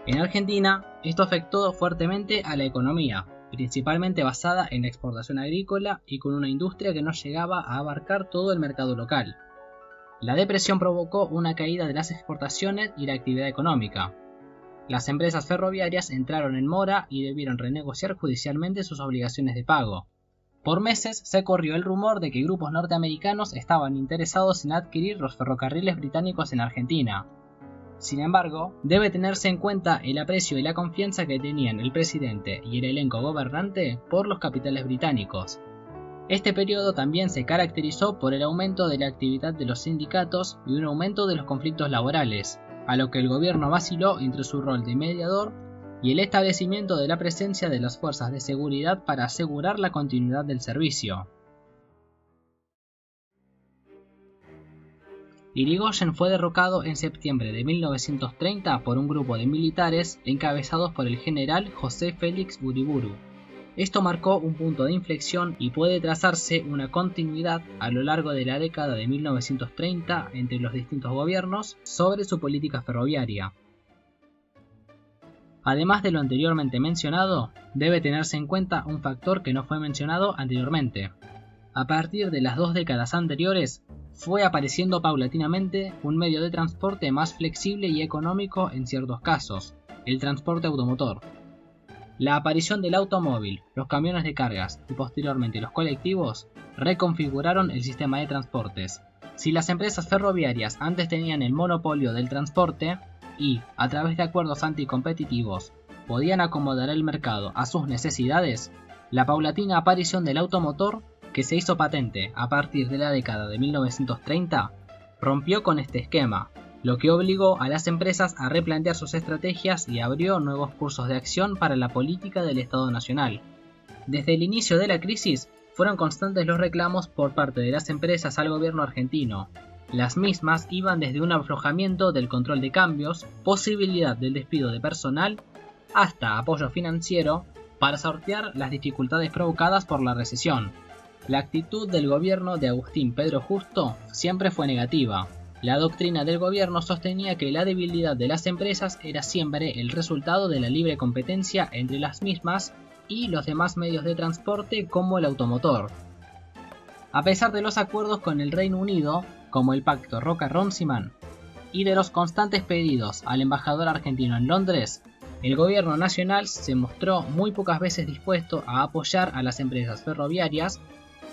En Argentina, esto afectó fuertemente a la economía, principalmente basada en la exportación agrícola y con una industria que no llegaba a abarcar todo el mercado local. La depresión provocó una caída de las exportaciones y la actividad económica. Las empresas ferroviarias entraron en mora y debieron renegociar judicialmente sus obligaciones de pago. Por meses se corrió el rumor de que grupos norteamericanos estaban interesados en adquirir los ferrocarriles británicos en Argentina. Sin embargo, debe tenerse en cuenta el aprecio y la confianza que tenían el presidente y el elenco gobernante por los capitales británicos. Este periodo también se caracterizó por el aumento de la actividad de los sindicatos y un aumento de los conflictos laborales, a lo que el gobierno vaciló entre su rol de mediador y el establecimiento de la presencia de las fuerzas de seguridad para asegurar la continuidad del servicio. Irigoyen fue derrocado en septiembre de 1930 por un grupo de militares encabezados por el general José Félix Uriburu. Esto marcó un punto de inflexión y puede trazarse una continuidad a lo largo de la década de 1930 entre los distintos gobiernos sobre su política ferroviaria. Además de lo anteriormente mencionado, debe tenerse en cuenta un factor que no fue mencionado anteriormente. A partir de las 2 décadas anteriores, fue apareciendo paulatinamente un medio de transporte más flexible y económico en ciertos casos, el transporte automotor. La aparición del automóvil, los camiones de cargas y posteriormente los colectivos reconfiguraron el sistema de transportes, Si las empresas ferroviarias antes tenían el monopolio del transporte y, a través de acuerdos anticompetitivos, podían acomodar el mercado a sus necesidades, la paulatina aparición del automotor, que se hizo patente a partir de la década de 1930, rompió con este esquema, lo que obligó a las empresas a replantear sus estrategias y abrió nuevos cursos de acción para la política del Estado Nacional. Desde el inicio de la crisis, fueron constantes los reclamos por parte de las empresas al gobierno argentino. Las mismas iban desde un aflojamiento del control de cambios, posibilidad del despido de personal, hasta apoyo financiero para sortear las dificultades provocadas por la recesión. La actitud del gobierno de Agustín Pedro Justo siempre fue negativa. La doctrina del gobierno sostenía que la debilidad de las empresas era siempre el resultado de la libre competencia entre las mismas y los demás medios de transporte como el automotor. A pesar de los acuerdos con el Reino Unido, como el Pacto Roca-Runciman, y de los constantes pedidos al embajador argentino en Londres, el gobierno nacional se mostró muy pocas veces dispuesto a apoyar a las empresas ferroviarias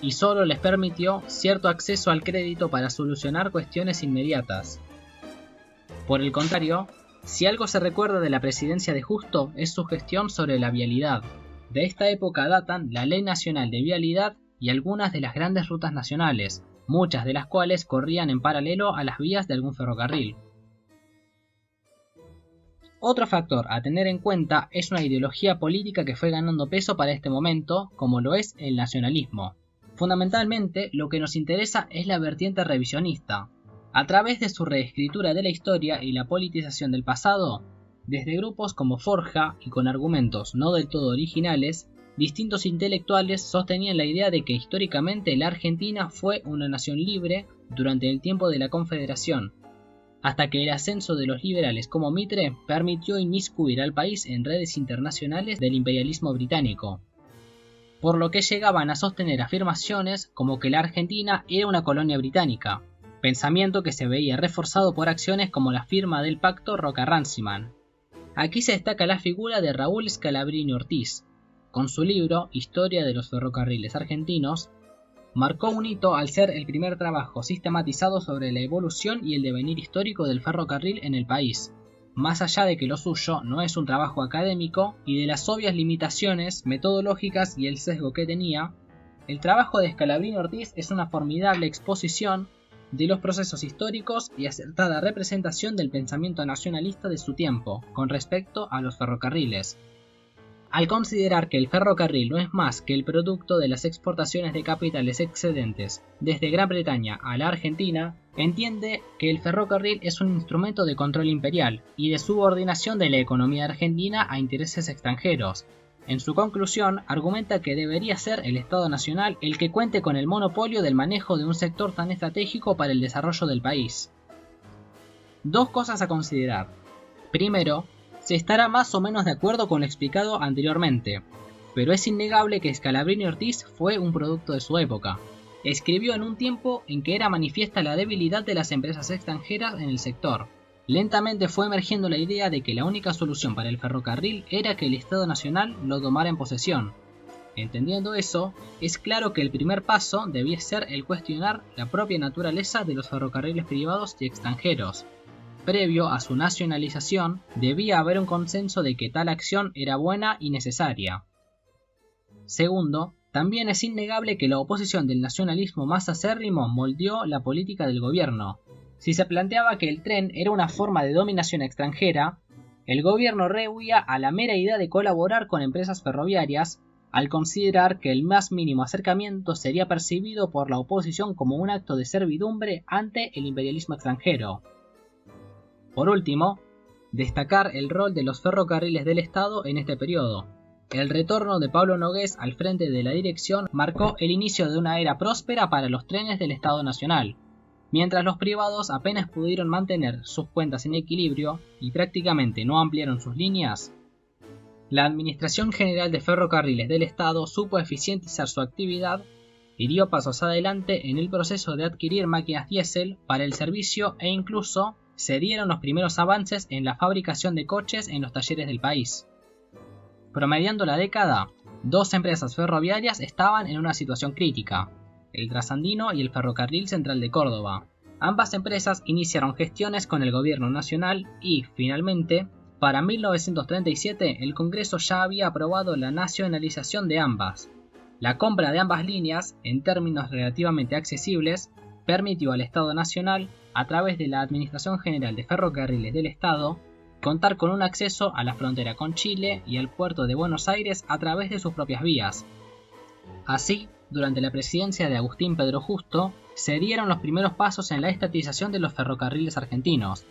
y solo les permitió cierto acceso al crédito para solucionar cuestiones inmediatas. Por el contrario, si algo se recuerda de la presidencia de Justo es su gestión sobre la vialidad. De esta época datan la Ley Nacional de Vialidad y algunas de las grandes rutas nacionales, muchas de las cuales corrían en paralelo a las vías de algún ferrocarril. Otro factor a tener en cuenta es una ideología política que fue ganando peso para este momento, como lo es el nacionalismo. Fundamentalmente, lo que nos interesa es la vertiente revisionista. A través de su reescritura de la historia y la politización del pasado, desde grupos como Forja y con argumentos no del todo originales, distintos intelectuales sostenían la idea de que históricamente la Argentina fue una nación libre durante el tiempo de la Confederación, hasta que el ascenso de los liberales como Mitre permitió inmiscuir al país en redes internacionales del imperialismo británico, por lo que llegaban a sostener afirmaciones como que la Argentina era una colonia británica, pensamiento que se veía reforzado por acciones como la firma del Pacto Roca-Runciman. Aquí se destaca la figura de Raúl Scalabrini Ortiz. Con su libro Historia de los ferrocarriles argentinos, marcó un hito al ser el primer trabajo sistematizado sobre la evolución y el devenir histórico del ferrocarril en el país. Más allá de que lo suyo no es un trabajo académico y de las obvias limitaciones metodológicas y el sesgo que tenía, el trabajo de Scalabrini Ortiz es una formidable exposición de los procesos históricos y acertada representación del pensamiento nacionalista de su tiempo con respecto a los ferrocarriles. Al considerar que el ferrocarril no es más que el producto de las exportaciones de capitales excedentes desde Gran Bretaña a la Argentina, entiende que el ferrocarril es un instrumento de control imperial y de subordinación de la economía argentina a intereses extranjeros. En su conclusión, argumenta que debería ser el Estado Nacional el que cuente con el monopolio del manejo de un sector tan estratégico para el desarrollo del país. Dos cosas a considerar. Primero, se estará más o menos de acuerdo con lo explicado anteriormente, pero es innegable que Scalabrini Ortiz fue un producto de su época. Escribió en un tiempo en que era manifiesta la debilidad de las empresas extranjeras en el sector. Lentamente fue emergiendo la idea de que la única solución para el ferrocarril era que el Estado Nacional lo tomara en posesión. Entendiendo eso, es claro que el primer paso debía ser el cuestionar la propia naturaleza de los ferrocarriles privados y extranjeros. Previo a su nacionalización, debía haber un consenso de que tal acción era buena y necesaria. Segundo, también es innegable que la oposición del nacionalismo más acérrimo moldeó la política del gobierno. Si se planteaba que el tren era una forma de dominación extranjera, el gobierno rehuía a la mera idea de colaborar con empresas ferroviarias, al considerar que el más mínimo acercamiento sería percibido por la oposición como un acto de servidumbre ante el imperialismo extranjero. Por último, destacar el rol de los ferrocarriles del Estado en este periodo. El retorno de Pablo Nogués al frente de la dirección marcó el inicio de una era próspera para los trenes del Estado Nacional. Mientras los privados apenas pudieron mantener sus cuentas en equilibrio y prácticamente no ampliaron sus líneas, la Administración General de Ferrocarriles del Estado supo eficientizar su actividad y dio pasos adelante en el proceso de adquirir máquinas diésel para el servicio e incluso se dieron los primeros avances en la fabricación de coches en los talleres del país. Promediando la década, dos empresas ferroviarias estaban en una situación crítica. el Trasandino y el Ferrocarril Central de Córdoba. Ambas empresas iniciaron gestiones con el gobierno nacional y, finalmente, para 1937 el Congreso ya había aprobado la nacionalización de ambas. La compra de ambas líneas, en términos relativamente accesibles, permitió al Estado Nacional, a través de la Administración General de Ferrocarriles del Estado, contar con un acceso a la frontera con Chile y al puerto de Buenos Aires a través de sus propias vías. Así, durante la presidencia de Agustín Pedro Justo, se dieron los primeros pasos en la estatización de los ferrocarriles argentinos.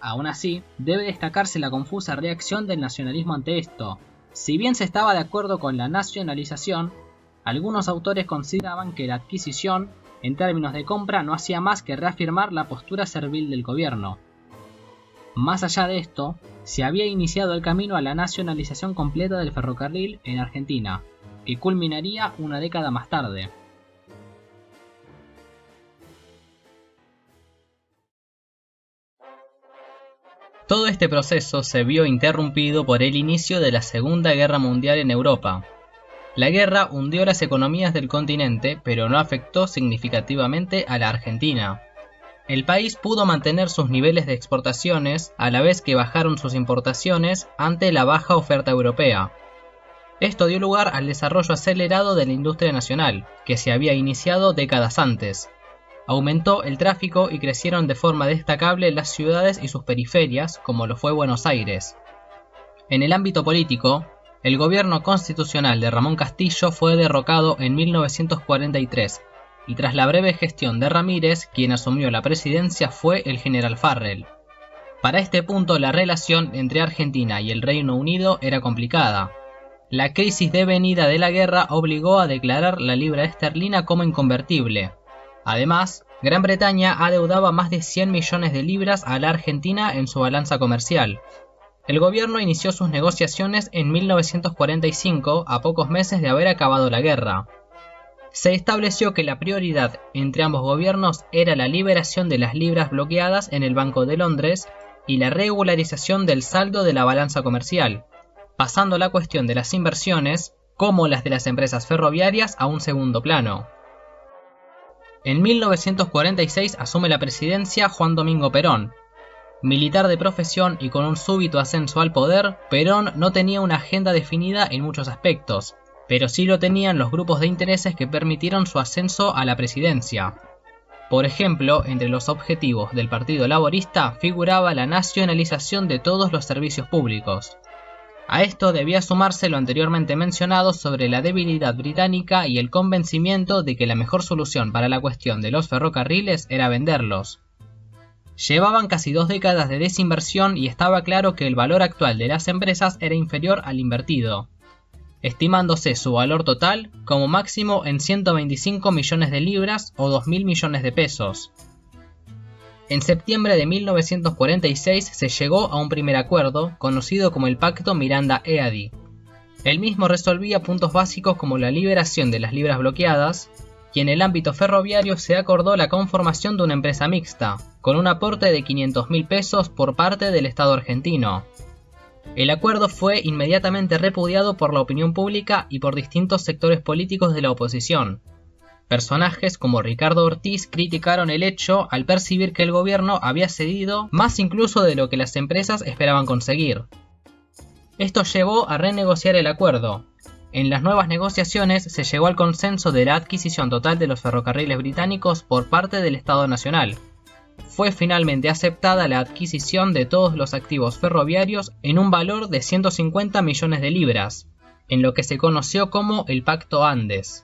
Aún así, debe destacarse la confusa reacción del nacionalismo ante esto. Si bien se estaba de acuerdo con la nacionalización, algunos autores consideraban que la adquisición, en términos de compra, no hacía más que reafirmar la postura servil del gobierno. Más allá de esto, se había iniciado el camino a la nacionalización completa del ferrocarril en Argentina, que culminaría una década más tarde. Todo este proceso se vio interrumpido por el inicio de la Segunda Guerra Mundial en Europa. La guerra hundió las economías del continente, pero no afectó significativamente a la Argentina. El país pudo mantener sus niveles de exportaciones a la vez que bajaron sus importaciones ante la baja oferta europea. Esto dio lugar al desarrollo acelerado de la industria nacional, que se había iniciado décadas antes. Aumentó el tráfico y crecieron de forma destacable las ciudades y sus periferias, como lo fue Buenos Aires. En el ámbito político, el gobierno constitucional de Ramón Castillo fue derrocado en 1943, y tras la breve gestión de Ramírez, quien asumió la presidencia fue el general Farrell. Para este punto, la relación entre Argentina y el Reino Unido era complicada. La crisis devenida de la guerra obligó a declarar la libra esterlina como inconvertible. Además, Gran Bretaña adeudaba más de 100 millones de libras a la Argentina en su balanza comercial. El gobierno inició sus negociaciones en 1945, a pocos meses de haber acabado la guerra. Se estableció que la prioridad entre ambos gobiernos era la liberación de las libras bloqueadas en el Banco de Londres y la regularización del saldo de la balanza comercial, pasando la cuestión de las inversiones, como las de las empresas ferroviarias, a un segundo plano. En 1946 asume la presidencia Juan Domingo Perón. Militar de profesión y con un súbito ascenso al poder, Perón no tenía una agenda definida en muchos aspectos, pero sí lo tenían los grupos de intereses que permitieron su ascenso a la presidencia. Por ejemplo, entre los objetivos del Partido Laborista figuraba la nacionalización de todos los servicios públicos. A esto debía sumarse lo anteriormente mencionado sobre la debilidad británica y el convencimiento de que la mejor solución para la cuestión de los ferrocarriles era venderlos. Llevaban casi 2 décadas de desinversión y estaba claro que el valor actual de las empresas era inferior al invertido, estimándose su valor total como máximo en 125 millones de libras o 2.000 millones de pesos. En septiembre de 1946 se llegó a un primer acuerdo, conocido como el Pacto Miranda-Eady. El mismo resolvía puntos básicos como la liberación de las libras bloqueadas, y en el ámbito ferroviario se acordó la conformación de una empresa mixta, con un aporte de 500.000 pesos por parte del Estado argentino. El acuerdo fue inmediatamente repudiado por la opinión pública y por distintos sectores políticos de la oposición. Personajes como Ricardo Ortiz criticaron el hecho al percibir que el gobierno había cedido más incluso de lo que las empresas esperaban conseguir. Esto llevó a renegociar el acuerdo. En las nuevas negociaciones se llegó al consenso de la adquisición total de los ferrocarriles británicos por parte del Estado Nacional. Fue finalmente aceptada la adquisición de todos los activos ferroviarios en un valor de 150 millones de libras, en lo que se conoció como el Pacto Andes.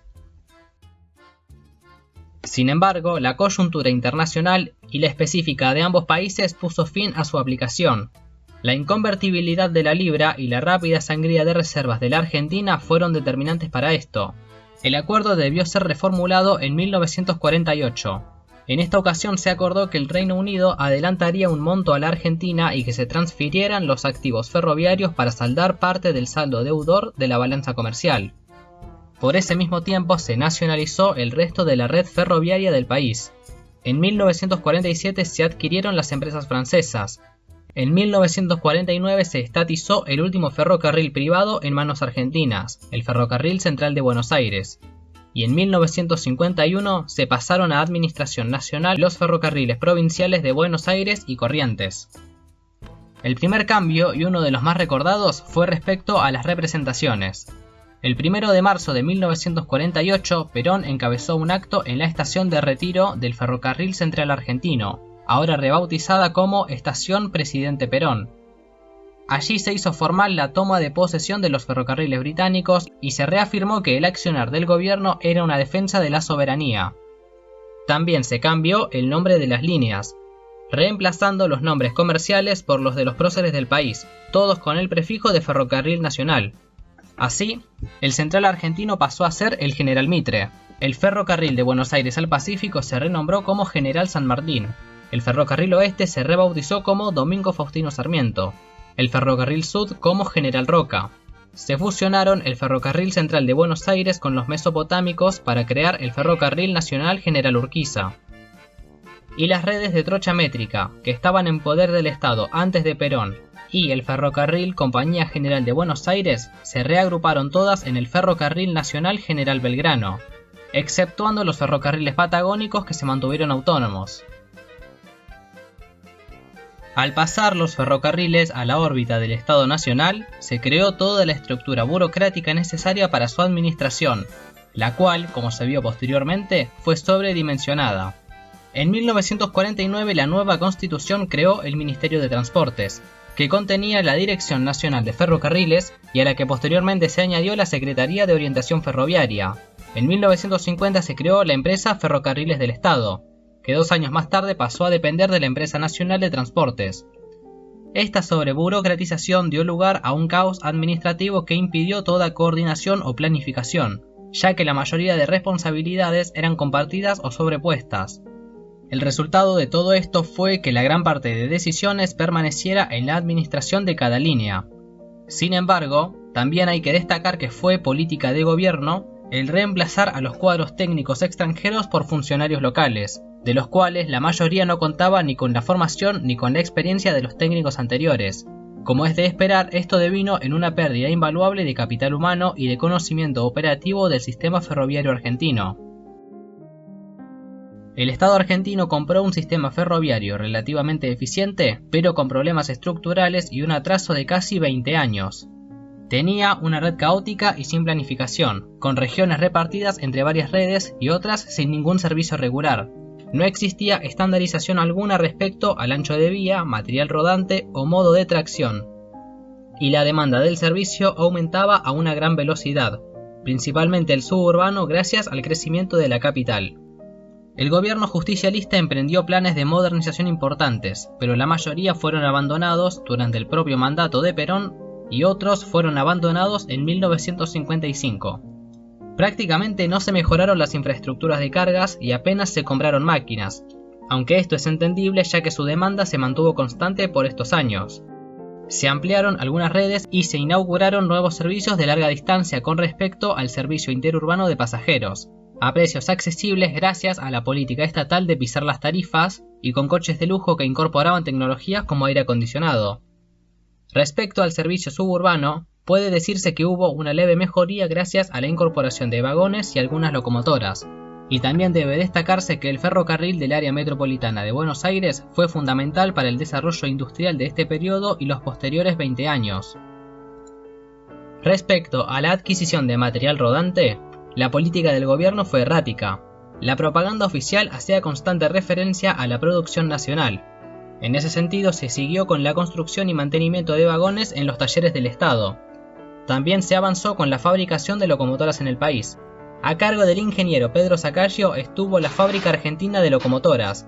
Sin embargo, la coyuntura internacional y la específica de ambos países puso fin a su aplicación. La inconvertibilidad de la libra y la rápida sangría de reservas de la Argentina fueron determinantes para esto. El acuerdo debió ser reformulado en 1948. En esta ocasión se acordó que el Reino Unido adelantaría un monto a la Argentina y que se transfirieran los activos ferroviarios para saldar parte del saldo deudor de la balanza comercial. Por ese mismo tiempo se nacionalizó el resto de la red ferroviaria del país. En 1947 se adquirieron las empresas francesas. En 1949 se estatizó el último ferrocarril privado en manos argentinas, el Ferrocarril Central de Buenos Aires. y en 1951 se pasaron a Administración Nacional los ferrocarriles provinciales de Buenos Aires y Corrientes. El primer cambio, y uno de los más recordados, fue respecto a las representaciones. El 1 de marzo de 1948, Perón encabezó un acto en la estación de retiro del Ferrocarril Central Argentino, ahora rebautizada como Estación Presidente Perón. Allí se hizo formal la toma de posesión de los ferrocarriles británicos y se reafirmó que el accionar del gobierno era una defensa de la soberanía. También se cambió el nombre de las líneas, reemplazando los nombres comerciales por los de los próceres del país, todos con el prefijo de Ferrocarril Nacional. Así, el Central Argentino pasó a ser el General Mitre. El ferrocarril de Buenos Aires al Pacífico se renombró como General San Martín. El ferrocarril oeste se rebautizó como Domingo Faustino Sarmiento. El ferrocarril Sud como General Roca. Se fusionaron el ferrocarril central de Buenos Aires con los mesopotámicos para crear el ferrocarril nacional General Urquiza. Y las redes de trocha métrica, que estaban en poder del Estado antes de Perón, y el ferrocarril Compañía General de Buenos Aires se reagruparon todas en el Ferrocarril Nacional General Belgrano, exceptuando los ferrocarriles patagónicos que se mantuvieron autónomos. Al pasar los ferrocarriles a la órbita del Estado Nacional, se creó toda la estructura burocrática necesaria para su administración, la cual, como se vio posteriormente, fue sobredimensionada. En 1949 la nueva Constitución creó el Ministerio de Transportes, que contenía la Dirección Nacional de Ferrocarriles y a la que posteriormente se añadió la Secretaría de Orientación Ferroviaria. En 1950 se creó la empresa Ferrocarriles del Estado, que 2 años más tarde pasó a depender de la Empresa Nacional de Transportes. Esta sobreburocratización dio lugar a un caos administrativo que impidió toda coordinación o planificación, ya que la mayoría de responsabilidades eran compartidas o sobrepuestas. El resultado de todo esto fue que la gran parte de decisiones permaneciera en la administración de cada línea. Sin embargo, también hay que destacar que fue política de gobierno el reemplazar a los cuadros técnicos extranjeros por funcionarios locales, de los cuales la mayoría no contaba ni con la formación ni con la experiencia de los técnicos anteriores. Como es de esperar, esto devino en una pérdida invaluable de capital humano y de conocimiento operativo del sistema ferroviario argentino. El Estado argentino compró un sistema ferroviario relativamente eficiente, pero con problemas estructurales y un atraso de casi 20 años. Tenía una red caótica y sin planificación, con regiones repartidas entre varias redes y otras sin ningún servicio regular. No existía estandarización alguna respecto al ancho de vía, material rodante o modo de tracción. Y la demanda del servicio aumentaba a una gran velocidad, principalmente el suburbano gracias al crecimiento de la capital. El gobierno justicialista emprendió planes de modernización importantes, pero la mayoría fueron abandonados durante el propio mandato de Perón y otros fueron abandonados en 1955. Prácticamente no se mejoraron las infraestructuras de cargas y apenas se compraron máquinas, aunque esto es entendible ya que su demanda se mantuvo constante por estos años. Se ampliaron algunas redes y se inauguraron nuevos servicios de larga distancia con respecto al servicio interurbano de pasajeros, a precios accesibles gracias a la política estatal de pisar las tarifas y con coches de lujo que incorporaban tecnologías como aire acondicionado. Respecto al servicio suburbano, puede decirse que hubo una leve mejoría gracias a la incorporación de vagones y algunas locomotoras, y también debe destacarse que el ferrocarril del área metropolitana de Buenos Aires fue fundamental para el desarrollo industrial de este periodo y los posteriores 20 años. Respecto a la adquisición de material rodante, la política del gobierno fue errática. La propaganda oficial hacía constante referencia a la producción nacional. En ese sentido se siguió con la construcción y mantenimiento de vagones en los talleres del Estado. También se avanzó con la fabricación de locomotoras en el país. A cargo del ingeniero Pedro Zaccaglio estuvo la Fábrica Argentina de Locomotoras,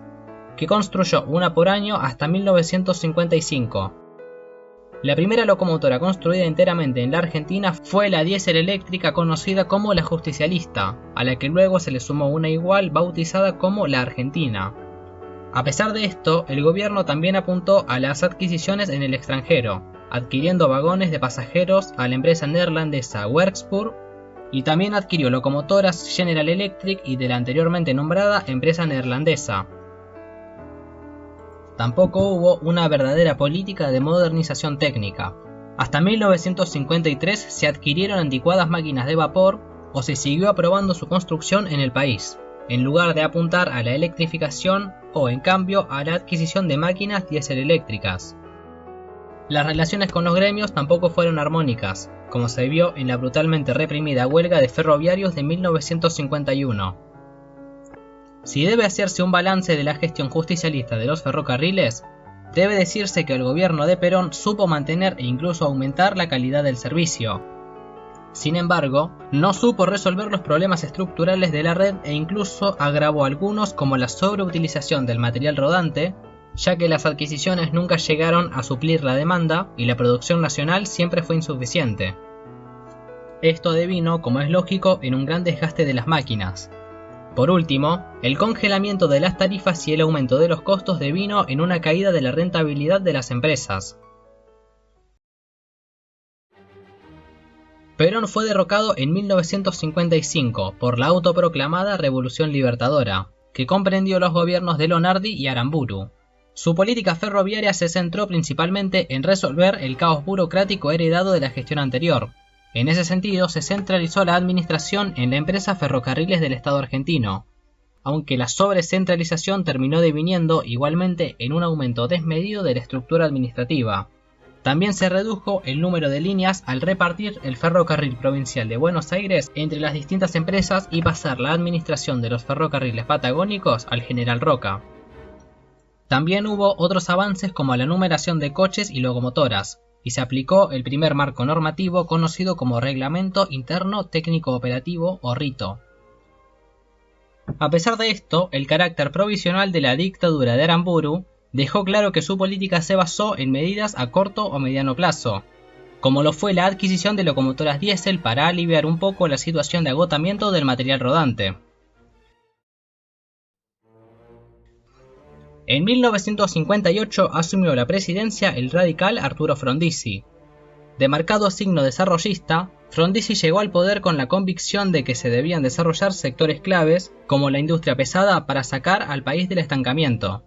que construyó una por año hasta 1955. La primera locomotora construida enteramente en la Argentina fue la diésel eléctrica conocida como la Justicialista, a la que luego se le sumó una igual bautizada como la Argentina. A pesar de esto, el gobierno también apuntó a las adquisiciones en el extranjero, adquiriendo vagones de pasajeros a la empresa neerlandesa Werkspoor y también adquirió locomotoras General Electric y de la anteriormente nombrada empresa neerlandesa. Tampoco hubo una verdadera política de modernización técnica. Hasta 1953 se adquirieron anticuadas máquinas de vapor, o se siguió aprobando su construcción en el país, en lugar de apuntar a la electrificación o en cambio a la adquisición de máquinas dieseleléctricas. Las relaciones con los gremios tampoco fueron armónicas, como se vio en la brutalmente reprimida huelga de ferroviarios de 1951. Si debe hacerse un balance de la gestión justicialista de los ferrocarriles, debe decirse que el gobierno de Perón supo mantener e incluso aumentar la calidad del servicio. Sin embargo, no supo resolver los problemas estructurales de la red e incluso agravó algunos como la sobreutilización del material rodante, ya que las adquisiciones nunca llegaron a suplir la demanda y la producción nacional siempre fue insuficiente. Esto devino, como es lógico, en un gran desgaste de las máquinas. Por último, el congelamiento de las tarifas y el aumento de los costos devino en una caída de la rentabilidad de las empresas. Perón fue derrocado en 1955 por la autoproclamada Revolución Libertadora, que comprendió los gobiernos de Lonardi y Aramburu. Su política ferroviaria se centró principalmente en resolver el caos burocrático heredado de la gestión anterior. En ese sentido, se centralizó la administración en la empresa Ferrocarriles del Estado argentino, aunque la sobrecentralización terminó deviniendo igualmente en un aumento desmedido de la estructura administrativa. También se redujo el número de líneas al repartir el Ferrocarril Provincial de Buenos Aires entre las distintas empresas y pasar la administración de los ferrocarriles patagónicos al General Roca. También hubo otros avances como la numeración de coches y locomotoras, y se aplicó el primer marco normativo conocido como Reglamento Interno Técnico Operativo o RITO. A pesar de esto, el carácter provisional de la dictadura de Aramburu dejó claro que su política se basó en medidas a corto o mediano plazo, como lo fue la adquisición de locomotoras diésel para aliviar un poco la situación de agotamiento del material rodante. En 1958 asumió la presidencia el radical Arturo Frondizi. De marcado signo desarrollista, Frondizi llegó al poder con la convicción de que se debían desarrollar sectores claves como la industria pesada para sacar al país del estancamiento.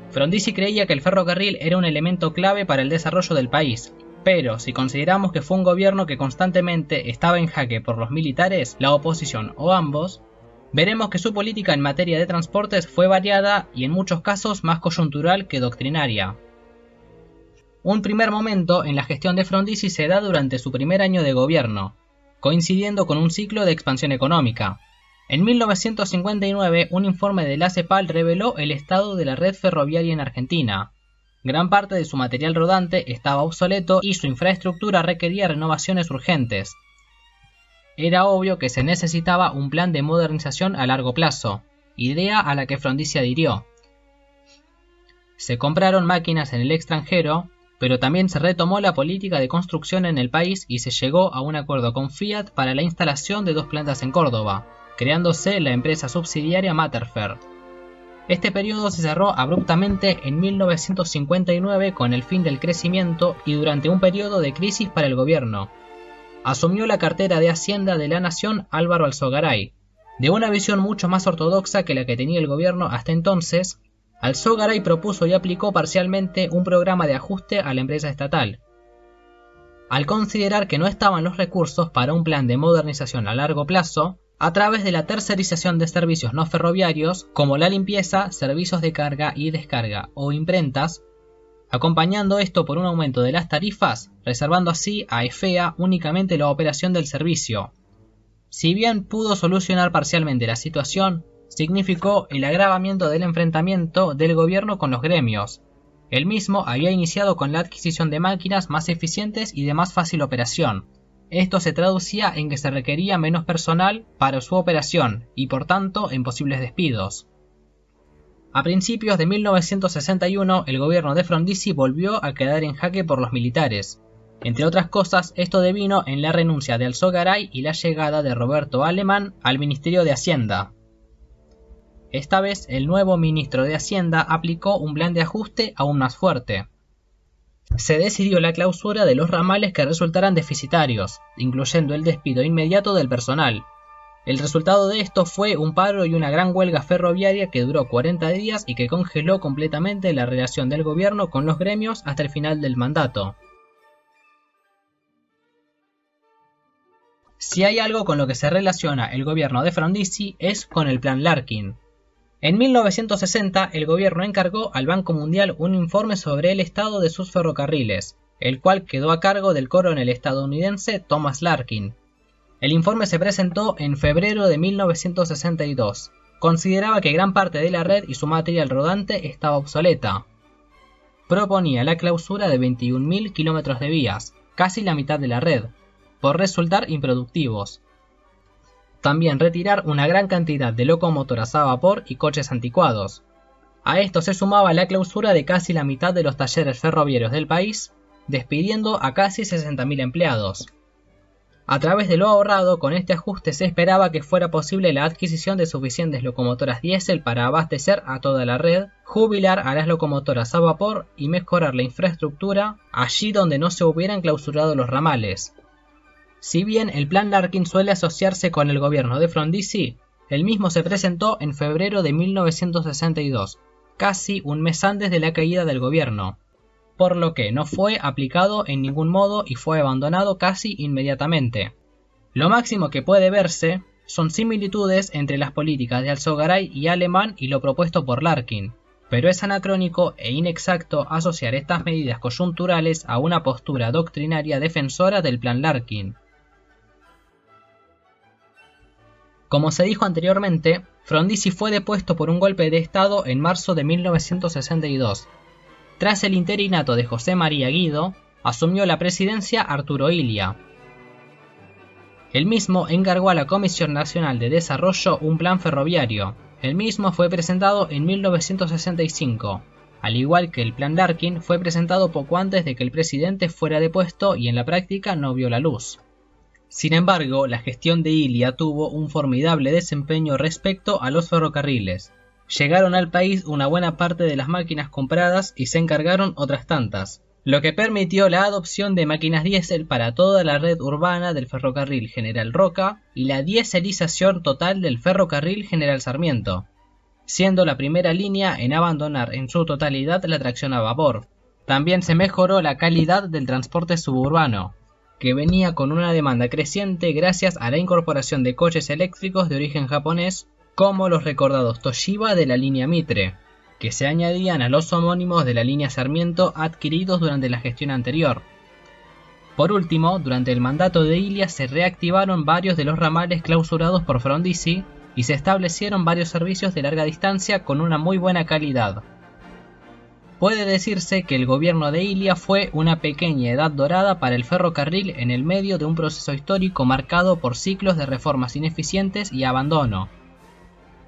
Frondizi creía que el ferrocarril era un elemento clave para el desarrollo del país, pero si consideramos que fue un gobierno que constantemente estaba en jaque por los militares, la oposición o ambos, veremos que su política en materia de transportes fue variada y en muchos casos más coyuntural que doctrinaria. Un primer momento en la gestión de Frondizi se da durante su primer año de gobierno, coincidiendo con un ciclo de expansión económica. En 1959, un informe de la CEPAL reveló el estado de la red ferroviaria en Argentina. Gran parte de su material rodante estaba obsoleto y su infraestructura requería renovaciones urgentes. Era obvio que se necesitaba un plan de modernización a largo plazo, idea a la que Frondizi adhirió. Se compraron máquinas en el extranjero, pero también se retomó la política de construcción en el país y se llegó a un acuerdo con Fiat para la instalación de 2 plantas en Córdoba, creándose la empresa subsidiaria Materfer. Este periodo se cerró abruptamente en 1959 con el fin del crecimiento y durante un periodo de crisis para el gobierno. Asumió la cartera de Hacienda de la Nación Álvaro Alzogaray. De una visión mucho más ortodoxa que la que tenía el gobierno hasta entonces, Alzogaray propuso y aplicó parcialmente un programa de ajuste a la empresa estatal. Al considerar que no estaban los recursos para un plan de modernización a largo plazo, a través de la tercerización de servicios no ferroviarios como la limpieza, servicios de carga y descarga o imprentas, acompañando esto por un aumento de las tarifas, reservando así a EFEA únicamente la operación del servicio. Si bien pudo solucionar parcialmente la situación, significó el agravamiento del enfrentamiento del gobierno con los gremios. El mismo había iniciado con la adquisición de máquinas más eficientes y de más fácil operación. Esto se traducía en que se requería menos personal para su operación y por tanto en posibles despidos. A principios de 1961, el gobierno de Frondizi volvió a quedar en jaque por los militares. Entre otras cosas, esto devino en la renuncia de Alzogaray y la llegada de Roberto Alemán al Ministerio de Hacienda. Esta vez, el nuevo ministro de Hacienda aplicó un plan de ajuste aún más fuerte. Se decidió la clausura de los ramales que resultaran deficitarios, incluyendo el despido inmediato del personal. El resultado de esto fue un paro y una gran huelga ferroviaria que duró 40 días y que congeló completamente la relación del gobierno con los gremios hasta el final del mandato. Si hay algo con lo que se relaciona el gobierno de Frondizi es con el Plan Larkin. En 1960 el gobierno encargó al Banco Mundial un informe sobre el estado de sus ferrocarriles, el cual quedó a cargo del coronel estadounidense Thomas Larkin. El informe se presentó en febrero de 1962. Consideraba que gran parte de la red y su material rodante estaba obsoleta. Proponía la clausura de 21.000 kilómetros de vías, casi la mitad de la red, por resultar improductivos. También retirar una gran cantidad de locomotoras a vapor y coches anticuados. A esto se sumaba la clausura de casi la mitad de los talleres ferroviarios del país, despidiendo a casi 60.000 empleados. A través de lo ahorrado con este ajuste se esperaba que fuera posible la adquisición de suficientes locomotoras diésel para abastecer a toda la red, jubilar a las locomotoras a vapor y mejorar la infraestructura allí donde no se hubieran clausurado los ramales. Si bien el Plan Larkin suele asociarse con el gobierno de Frondizi, el mismo se presentó en febrero de 1962, casi un mes antes de la caída del gobierno, por lo que no fue aplicado en ningún modo y fue abandonado casi inmediatamente. Lo máximo que puede verse son similitudes entre las políticas de Alzogaray y Alemán y lo propuesto por Larkin, pero es anacrónico e inexacto asociar estas medidas coyunturales a una postura doctrinaria defensora del Plan Larkin. Como se dijo anteriormente, Frondizi fue depuesto por un golpe de Estado en marzo de 1962. Tras el interinato de José María Guido, asumió la presidencia Arturo Illia. El mismo encargó a la Comisión Nacional de Desarrollo un plan ferroviario. El mismo fue presentado en 1965. Al igual que el Plan Larkin, fue presentado poco antes de que el presidente fuera depuesto y en la práctica no vio la luz. Sin embargo, la gestión de Illia tuvo un formidable desempeño respecto a los ferrocarriles. Llegaron al país una buena parte de las máquinas compradas y se encargaron otras tantas, lo que permitió la adopción de máquinas diésel para toda la red urbana del ferrocarril General Roca y la dieselización total del ferrocarril General Sarmiento, siendo la primera línea en abandonar en su totalidad la tracción a vapor. También se mejoró la calidad del transporte suburbano, que venía con una demanda creciente gracias a la incorporación de coches eléctricos de origen japonés, como los recordados Toshiba de la línea Mitre, que se añadían a los homónimos de la línea Sarmiento adquiridos durante la gestión anterior. Por último, durante el mandato de Illia se reactivaron varios de los ramales clausurados por Frondizi y se establecieron varios servicios de larga distancia con una muy buena calidad. Puede decirse que el gobierno de Illia fue una pequeña edad dorada para el ferrocarril en el medio de un proceso histórico marcado por ciclos de reformas ineficientes y abandono.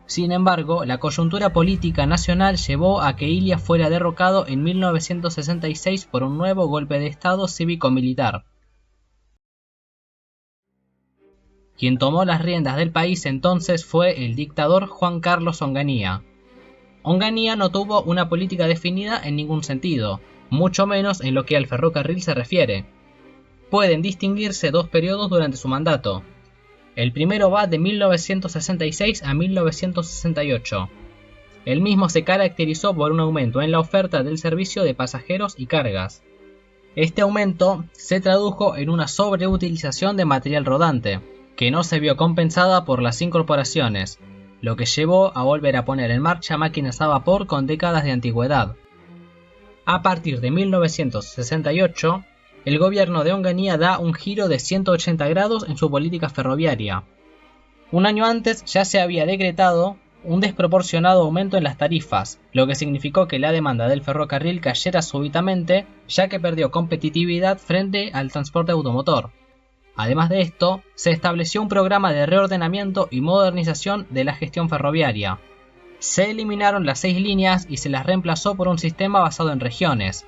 Sin embargo, la coyuntura política nacional llevó a que Illia fuera derrocado en 1966 por un nuevo golpe de Estado cívico-militar. Quien tomó las riendas del país entonces fue el dictador Juan Carlos Onganía. Onganía no tuvo una política definida en ningún sentido, mucho menos en lo que al ferrocarril se refiere. Pueden distinguirse dos periodos durante su mandato. El primero va de 1966 a 1968. El mismo se caracterizó por un aumento en la oferta del servicio de pasajeros y cargas. Este aumento se tradujo en una sobreutilización de material rodante, que no se vio compensada por las incorporaciones, lo que llevó a volver a poner en marcha máquinas a vapor con décadas de antigüedad. A partir de 1968, el gobierno de Onganía da un giro de 180 grados en su política ferroviaria. Un año antes ya se había decretado un desproporcionado aumento en las tarifas, lo que significó que la demanda del ferrocarril cayera súbitamente, ya que perdió competitividad frente al transporte automotor. Además de esto, se estableció un programa de reordenamiento y modernización de la gestión ferroviaria. Se eliminaron las 6 líneas y se las reemplazó por un sistema basado en regiones.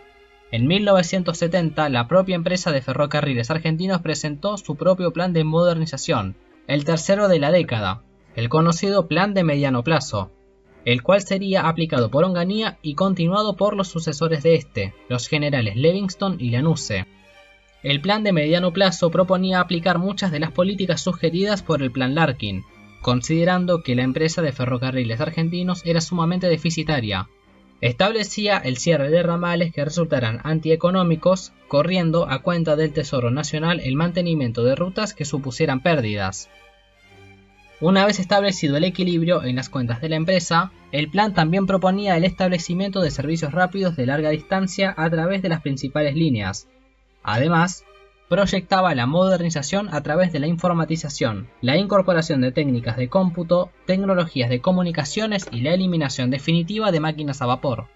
En 1970, la propia empresa de ferrocarriles argentinos presentó su propio plan de modernización, el tercero de la década, el conocido Plan de Mediano Plazo, el cual sería aplicado por Onganía y continuado por los sucesores de este, los generales Livingston y Lanusse. El plan de mediano plazo proponía aplicar muchas de las políticas sugeridas por el Plan Larkin, considerando que la empresa de ferrocarriles argentinos era sumamente deficitaria. Establecía el cierre de ramales que resultaran antieconómicos, corriendo a cuenta del Tesoro Nacional el mantenimiento de rutas que supusieran pérdidas. Una vez establecido el equilibrio en las cuentas de la empresa, el plan también proponía el establecimiento de servicios rápidos de larga distancia a través de las principales líneas. Además, proyectaba la modernización a través de la informatización, la incorporación de técnicas de cómputo, tecnologías de comunicaciones y la eliminación definitiva de máquinas a vapor.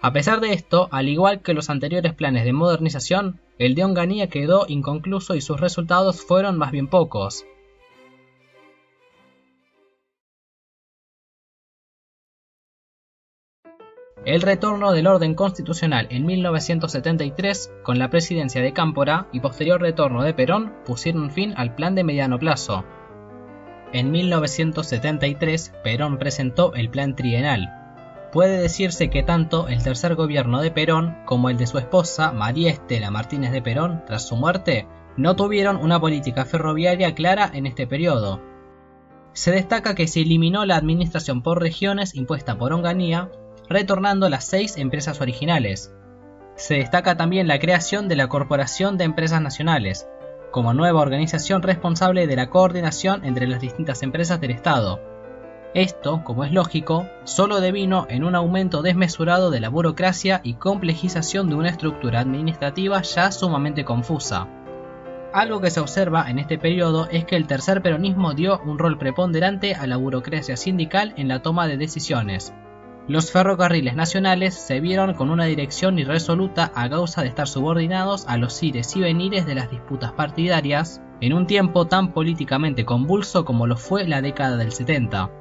A pesar de esto, al igual que los anteriores planes de modernización, el de Onganía quedó inconcluso y sus resultados fueron más bien pocos. El retorno del orden constitucional en 1973, con la presidencia de Cámpora y posterior retorno de Perón, pusieron fin al plan de mediano plazo. En 1973, Perón presentó el plan trienal. Puede decirse que tanto el tercer gobierno de Perón como el de su esposa, María Estela Martínez de Perón, tras su muerte, no tuvieron una política ferroviaria clara en este periodo. Se destaca que se eliminó la administración por regiones impuesta por Onganía, retornando las 6 empresas originales. Se destaca también la creación de la Corporación de Empresas Nacionales, como nueva organización responsable de la coordinación entre las distintas empresas del Estado. Esto, como es lógico, solo devino en un aumento desmesurado de la burocracia y complejización de una estructura administrativa ya sumamente confusa. Algo que se observa en este periodo es que el tercer peronismo dio un rol preponderante a la burocracia sindical en la toma de decisiones. Los ferrocarriles nacionales se vieron con una dirección irresoluta a causa de estar subordinados a los ires y venires de las disputas partidarias en un tiempo tan políticamente convulso como lo fue la década del 70.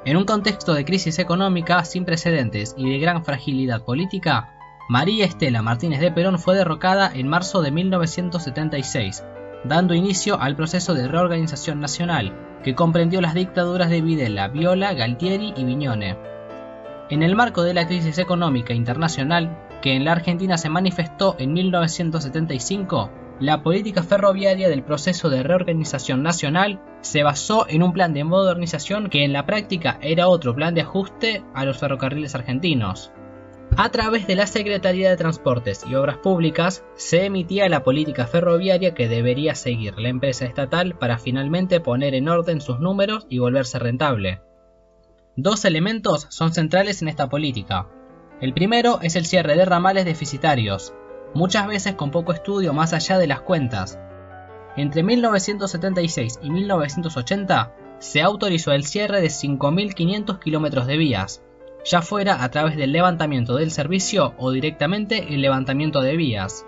En un contexto de crisis económica sin precedentes y de gran fragilidad política, María Estela Martínez de Perón fue derrocada en marzo de 1976, dando inicio al proceso de reorganización nacional, que comprendió las dictaduras de Videla, Viola, Galtieri y Viñone. En el marco de la crisis económica internacional, que en la Argentina se manifestó en 1975, la política ferroviaria del proceso de reorganización nacional se basó en un plan de modernización que en la práctica era otro plan de ajuste a los ferrocarriles argentinos. A través de la Secretaría de Transportes y Obras Públicas se emitía la política ferroviaria que debería seguir la empresa estatal para finalmente poner en orden sus números y volverse rentable. Dos elementos son centrales en esta política. El primero es el cierre de ramales deficitarios, muchas veces con poco estudio más allá de las cuentas. Entre 1976 y 1980 se autorizó el cierre de 5.500 kilómetros de vías, ya fuera a través del levantamiento del servicio o directamente el levantamiento de vías.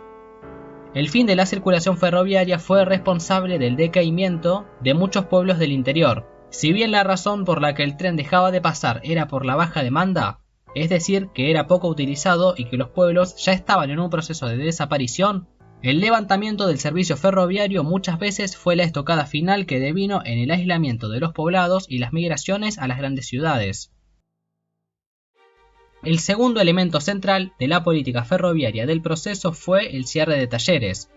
El fin de la circulación ferroviaria fue responsable del decaimiento de muchos pueblos del interior. Si bien la razón por la que el tren dejaba de pasar era por la baja demanda, es decir, que era poco utilizado y que los pueblos ya estaban en un proceso de desaparición, el levantamiento del servicio ferroviario muchas veces fue la estocada final que devino en el aislamiento de los poblados y las migraciones a las grandes ciudades. El segundo elemento central de la política ferroviaria del proceso fue el cierre de talleres.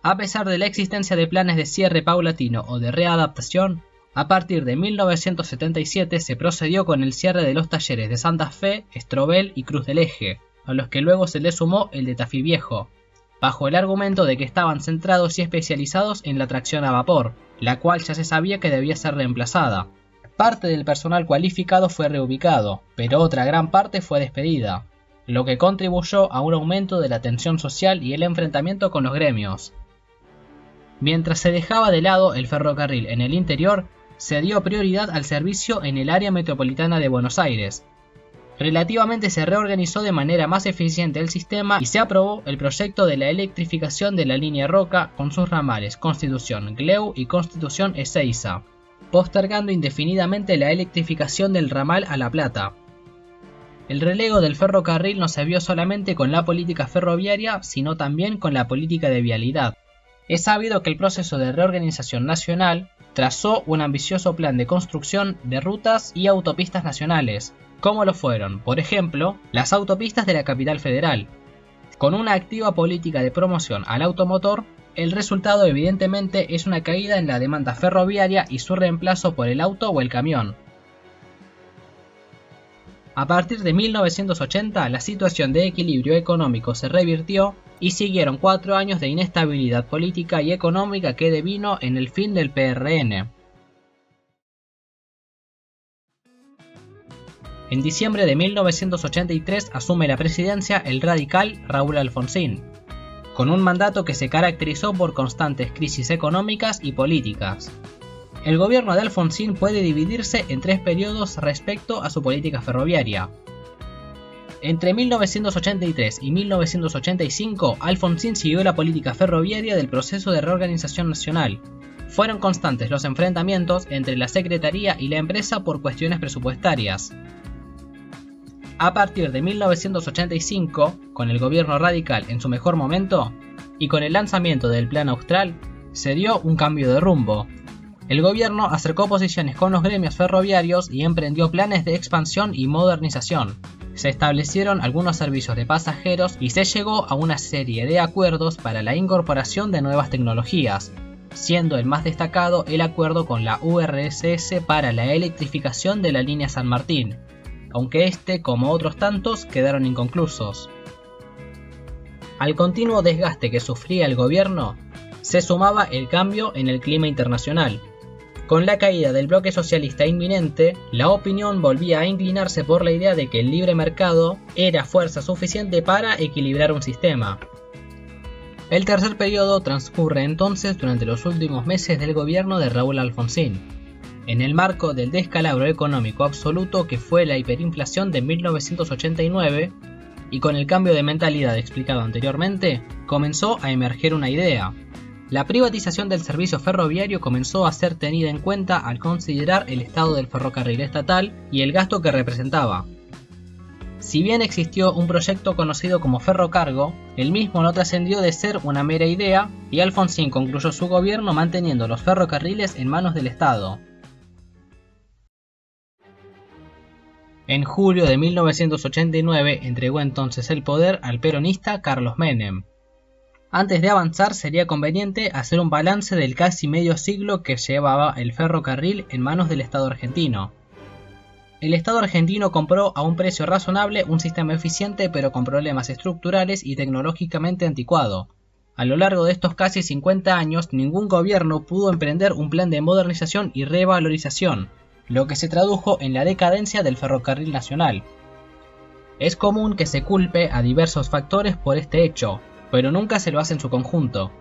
A pesar de la existencia de planes de cierre paulatino o de readaptación, a partir de 1977 se procedió con el cierre de los talleres de Santa Fe, Estrobel y Cruz del Eje, a los que luego se le sumó el de Tafí Viejo, bajo el argumento de que estaban centrados y especializados en la tracción a vapor, la cual ya se sabía que debía ser reemplazada. Parte del personal cualificado fue reubicado, pero otra gran parte fue despedida, lo que contribuyó a un aumento de la tensión social y el enfrentamiento con los gremios. Mientras se dejaba de lado el ferrocarril en el interior, se dio prioridad al servicio en el área metropolitana de Buenos Aires. Relativamente se reorganizó de manera más eficiente el sistema y se aprobó el proyecto de la electrificación de la línea Roca con sus ramales Constitución Gleu y Constitución Ezeiza, postergando indefinidamente la electrificación del ramal a La Plata. El relego del ferrocarril no se vio solamente con la política ferroviaria, sino también con la política de vialidad. Es sabido que el proceso de reorganización nacional trazó un ambicioso plan de construcción de rutas y autopistas nacionales, como lo fueron, por ejemplo, las autopistas de la capital federal. Con una activa política de promoción al automotor, el resultado evidentemente es una caída en la demanda ferroviaria y su reemplazo por el auto o el camión. A partir de 1980, la situación de equilibrio económico se revirtió y siguieron 4 años de inestabilidad política y económica que devino en el fin del PRN. En diciembre de 1983 asume la presidencia el radical Raúl Alfonsín, con un mandato que se caracterizó por constantes crisis económicas y políticas. El gobierno de Alfonsín puede dividirse en 3 periodos respecto a su política ferroviaria. Entre 1983 y 1985, Alfonsín siguió la política ferroviaria del proceso de reorganización nacional. Fueron constantes los enfrentamientos entre la Secretaría y la empresa por cuestiones presupuestarias. A partir de 1985, con el gobierno radical en su mejor momento, y con el lanzamiento del Plan Austral, se dio un cambio de rumbo. El gobierno acercó posiciones con los gremios ferroviarios y emprendió planes de expansión y modernización. Se establecieron algunos servicios de pasajeros y se llegó a una serie de acuerdos para la incorporación de nuevas tecnologías, siendo el más destacado el acuerdo con la URSS para la electrificación de la línea San Martín, aunque este, como otros tantos, quedaron inconclusos. Al continuo desgaste que sufría el gobierno, se sumaba el cambio en el clima internacional. Con la caída del bloque socialista inminente, la opinión volvía a inclinarse por la idea de que el libre mercado era fuerza suficiente para equilibrar un sistema. El tercer periodo transcurre entonces durante los últimos meses del gobierno de Raúl Alfonsín, en el marco del descalabro económico absoluto que fue la hiperinflación de 1989, y con el cambio de mentalidad explicado anteriormente, comenzó a emerger una idea. La privatización del servicio ferroviario comenzó a ser tenida en cuenta al considerar el estado del ferrocarril estatal y el gasto que representaba. Si bien existió un proyecto conocido como Ferrocargo, el mismo no trascendió de ser una mera idea y Alfonsín concluyó su gobierno manteniendo los ferrocarriles en manos del Estado. En julio de 1989 entregó entonces el poder al peronista Carlos Menem. Antes de avanzar sería conveniente hacer un balance del casi medio siglo que llevaba el ferrocarril en manos del Estado argentino. El Estado argentino compró a un precio razonable un sistema eficiente pero con problemas estructurales y tecnológicamente anticuado. A lo largo de estos casi 50 años, ningún gobierno pudo emprender un plan de modernización y revalorización, lo que se tradujo en la decadencia del ferrocarril nacional. Es común que se culpe a diversos factores por este hecho, pero nunca se lo hace en su conjunto.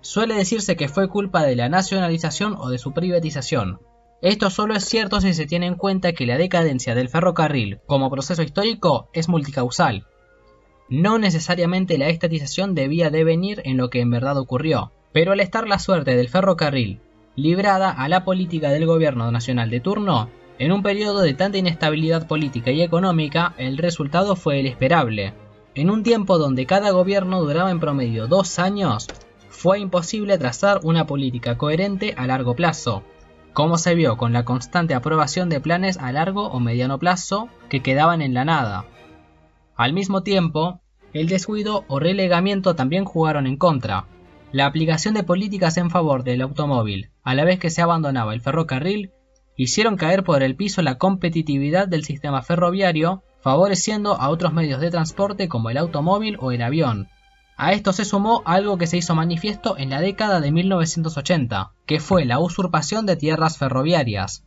Suele decirse que fue culpa de la nacionalización o de su privatización. Esto solo es cierto si se tiene en cuenta que la decadencia del ferrocarril como proceso histórico es multicausal. No necesariamente la estatización debía devenir en lo que en verdad ocurrió, pero al estar la suerte del ferrocarril librada a la política del gobierno nacional de turno, en un periodo de tanta inestabilidad política y económica, el resultado fue el esperable. En un tiempo donde cada gobierno duraba en promedio 2 años, fue imposible trazar una política coherente a largo plazo, como se vio con la constante aprobación de planes a largo o mediano plazo que quedaban en la nada. Al mismo tiempo, el descuido o relegamiento también jugaron en contra. La aplicación de políticas en favor del automóvil, a la vez que se abandonaba el ferrocarril, hicieron caer por el piso la competitividad del sistema ferroviario, favoreciendo a otros medios de transporte como el automóvil o el avión. A esto se sumó algo que se hizo manifiesto en la década de 1980, que fue la usurpación de tierras ferroviarias,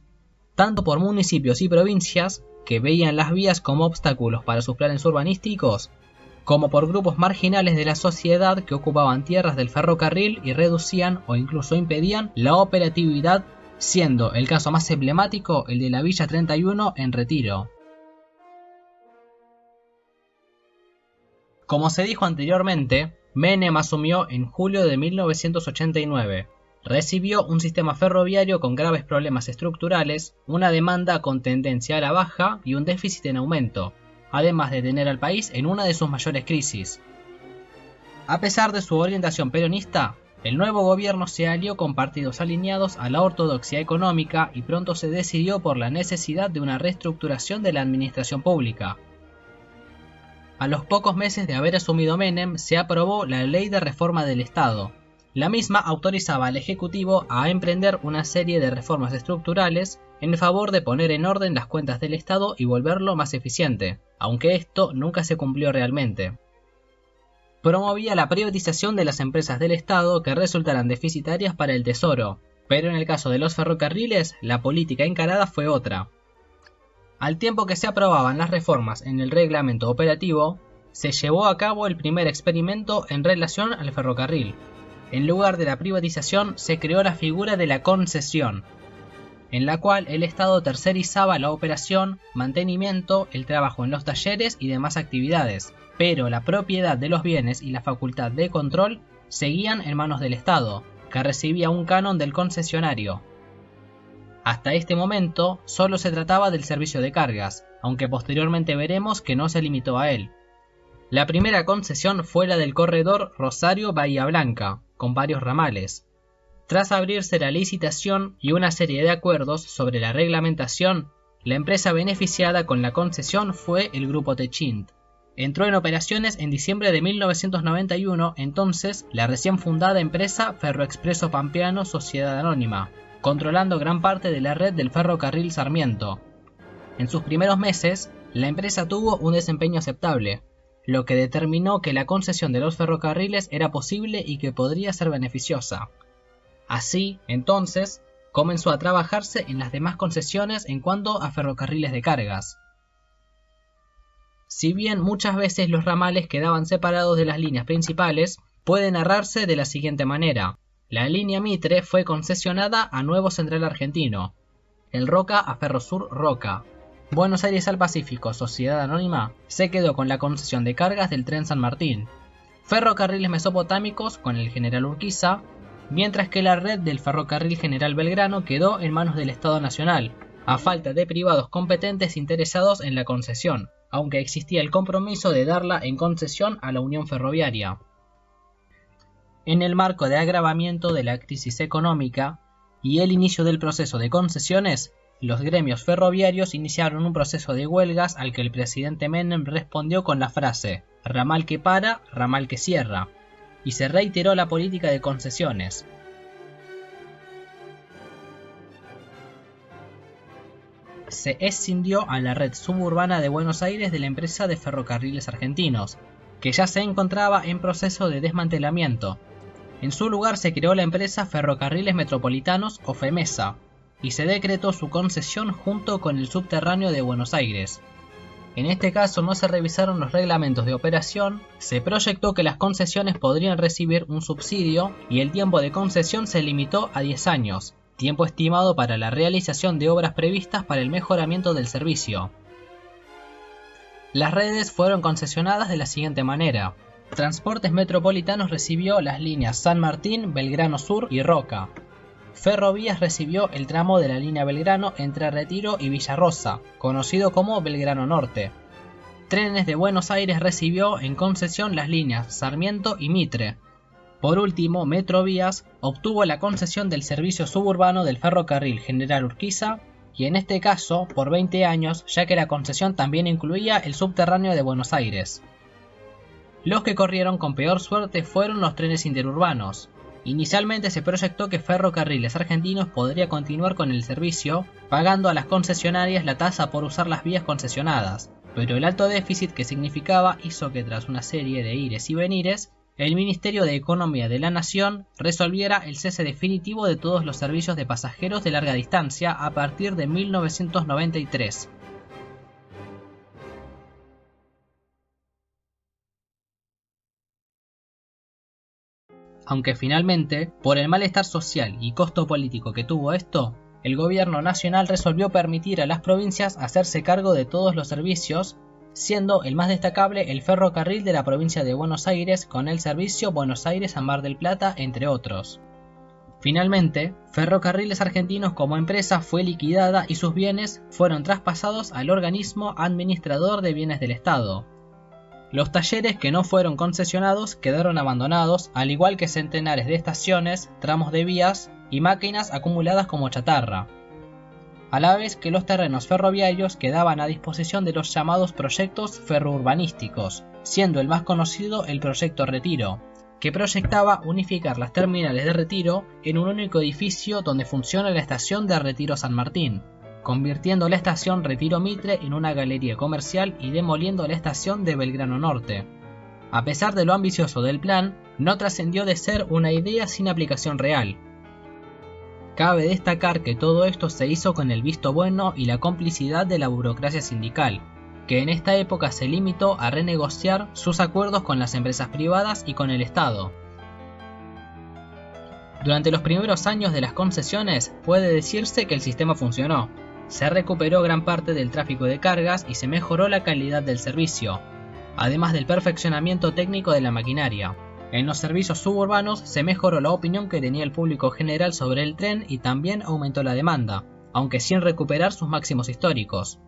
tanto por municipios y provincias, que veían las vías como obstáculos para sus planes urbanísticos, como por grupos marginales de la sociedad que ocupaban tierras del ferrocarril y reducían o incluso impedían la operatividad, siendo el caso más emblemático el de la Villa 31 en Retiro. Como se dijo anteriormente, Menem asumió en julio de 1989. Recibió un sistema ferroviario con graves problemas estructurales, una demanda con tendencia a la baja y un déficit en aumento, además de tener al país en una de sus mayores crisis. A pesar de su orientación peronista, el nuevo gobierno se alió con partidos alineados a la ortodoxia económica y pronto se decidió por la necesidad de una reestructuración de la administración pública. A los pocos meses de haber asumido Menem, se aprobó la Ley de Reforma del Estado, La misma autorizaba al Ejecutivo a emprender una serie de reformas estructurales en favor de poner en orden las cuentas del Estado y volverlo más eficiente, aunque esto nunca se cumplió realmente. Promovía la privatización de las empresas del Estado que resultaran deficitarias para el Tesoro, pero en el caso de los ferrocarriles, la política encarada fue otra. Al tiempo que se aprobaban las reformas en el reglamento operativo, se llevó a cabo el primer experimento en relación al ferrocarril. En lugar de la privatización, se creó la figura de la concesión, en la cual el Estado tercerizaba la operación, mantenimiento, el trabajo en los talleres y demás actividades, pero la propiedad de los bienes y la facultad de control seguían en manos del Estado, que recibía un canon del concesionario. Hasta este momento, solo se trataba del servicio de cargas, aunque posteriormente veremos que no se limitó a él. La primera concesión fue la del corredor Rosario-Bahía Blanca, con varios ramales. Tras abrirse la licitación y una serie de acuerdos sobre la reglamentación, la empresa beneficiada con la concesión fue el Grupo Techint. Entró en operaciones en diciembre de 1991, entonces la recién fundada empresa Ferroexpreso Pampeano Sociedad Anónima, controlando gran parte de la red del ferrocarril Sarmiento. En sus primeros meses, la empresa tuvo un desempeño aceptable, lo que determinó que la concesión de los ferrocarriles era posible y que podría ser beneficiosa. Así, entonces, comenzó a trabajarse en las demás concesiones en cuanto a ferrocarriles de cargas. Si bien muchas veces los ramales quedaban separados de las líneas principales, puede narrarse de la siguiente manera. La línea Mitre fue concesionada a Nuevo Central Argentino, el Roca a Ferrosur Roca. Buenos Aires al Pacífico, Sociedad Anónima, se quedó con la concesión de cargas del tren San Martín. Ferrocarriles Mesopotámicos con el General Urquiza, mientras que la red del Ferrocarril General Belgrano quedó en manos del Estado Nacional, a falta de privados competentes interesados en la concesión, aunque existía el compromiso de darla en concesión a la Unión Ferroviaria. En el marco de agravamiento de la crisis económica y el inicio del proceso de concesiones, los gremios ferroviarios iniciaron un proceso de huelgas al que el presidente Menem respondió con la frase «ramal que para, ramal que cierra», y se reiteró la política de concesiones. Se escindió a la red suburbana de Buenos Aires de la empresa de Ferrocarriles Argentinos, que ya se encontraba en proceso de desmantelamiento. En su lugar se creó la empresa Ferrocarriles Metropolitanos o FEMESA, y se decretó su concesión junto con el subterráneo de Buenos Aires. En este caso no se revisaron los reglamentos de operación, se proyectó que las concesiones podrían recibir un subsidio y el tiempo de concesión se limitó a 10 años, tiempo estimado para la realización de obras previstas para el mejoramiento del servicio. Las redes fueron concesionadas de la siguiente manera. Transportes Metropolitanos recibió las líneas San Martín, Belgrano Sur y Roca. Ferrovías recibió el tramo de la línea Belgrano entre Retiro y Villarrosa, conocido como Belgrano Norte. Trenes de Buenos Aires recibió en concesión las líneas Sarmiento y Mitre. Por último, Metrovías obtuvo la concesión del servicio suburbano del ferrocarril General Urquiza, y en este caso por 20 años, ya que la concesión también incluía el subterráneo de Buenos Aires. Los que corrieron con peor suerte fueron los trenes interurbanos. Inicialmente se proyectó que Ferrocarriles Argentinos podría continuar con el servicio, pagando a las concesionarias la tasa por usar las vías concesionadas, pero el alto déficit que significaba hizo que tras una serie de ires y venires, el Ministerio de Economía de la Nación resolviera el cese definitivo de todos los servicios de pasajeros de larga distancia a partir de 1993. Aunque finalmente, por el malestar social y costo político que tuvo esto, el gobierno nacional resolvió permitir a las provincias hacerse cargo de todos los servicios, siendo el más destacable el ferrocarril de la provincia de Buenos Aires con el servicio Buenos Aires a Mar del Plata, entre otros. Finalmente, Ferrocarriles Argentinos como empresa fue liquidada y sus bienes fueron traspasados al organismo administrador de bienes del Estado. Los talleres que no fueron concesionados quedaron abandonados, al igual que centenares de estaciones, tramos de vías y máquinas acumuladas como chatarra, a la vez que los terrenos ferroviarios quedaban a disposición de los llamados proyectos ferrourbanísticos, siendo el más conocido el Proyecto Retiro, que proyectaba unificar las terminales de retiro en un único edificio donde funciona la estación de Retiro San Martín, convirtiendo la estación Retiro Mitre en una galería comercial y demoliendo la estación de Belgrano Norte. A pesar de lo ambicioso del plan, no trascendió de ser una idea sin aplicación real. Cabe destacar que todo esto se hizo con el visto bueno y la complicidad de la burocracia sindical, que en esta época se limitó a renegociar sus acuerdos con las empresas privadas y con el Estado. Durante los primeros años de las concesiones puede decirse que el sistema funcionó. Se recuperó gran parte del tráfico de cargas y se mejoró la calidad del servicio, además del perfeccionamiento técnico de la maquinaria. En los servicios suburbanos se mejoró la opinión que tenía el público general sobre el tren y también aumentó la demanda, aunque sin recuperar sus máximos históricos.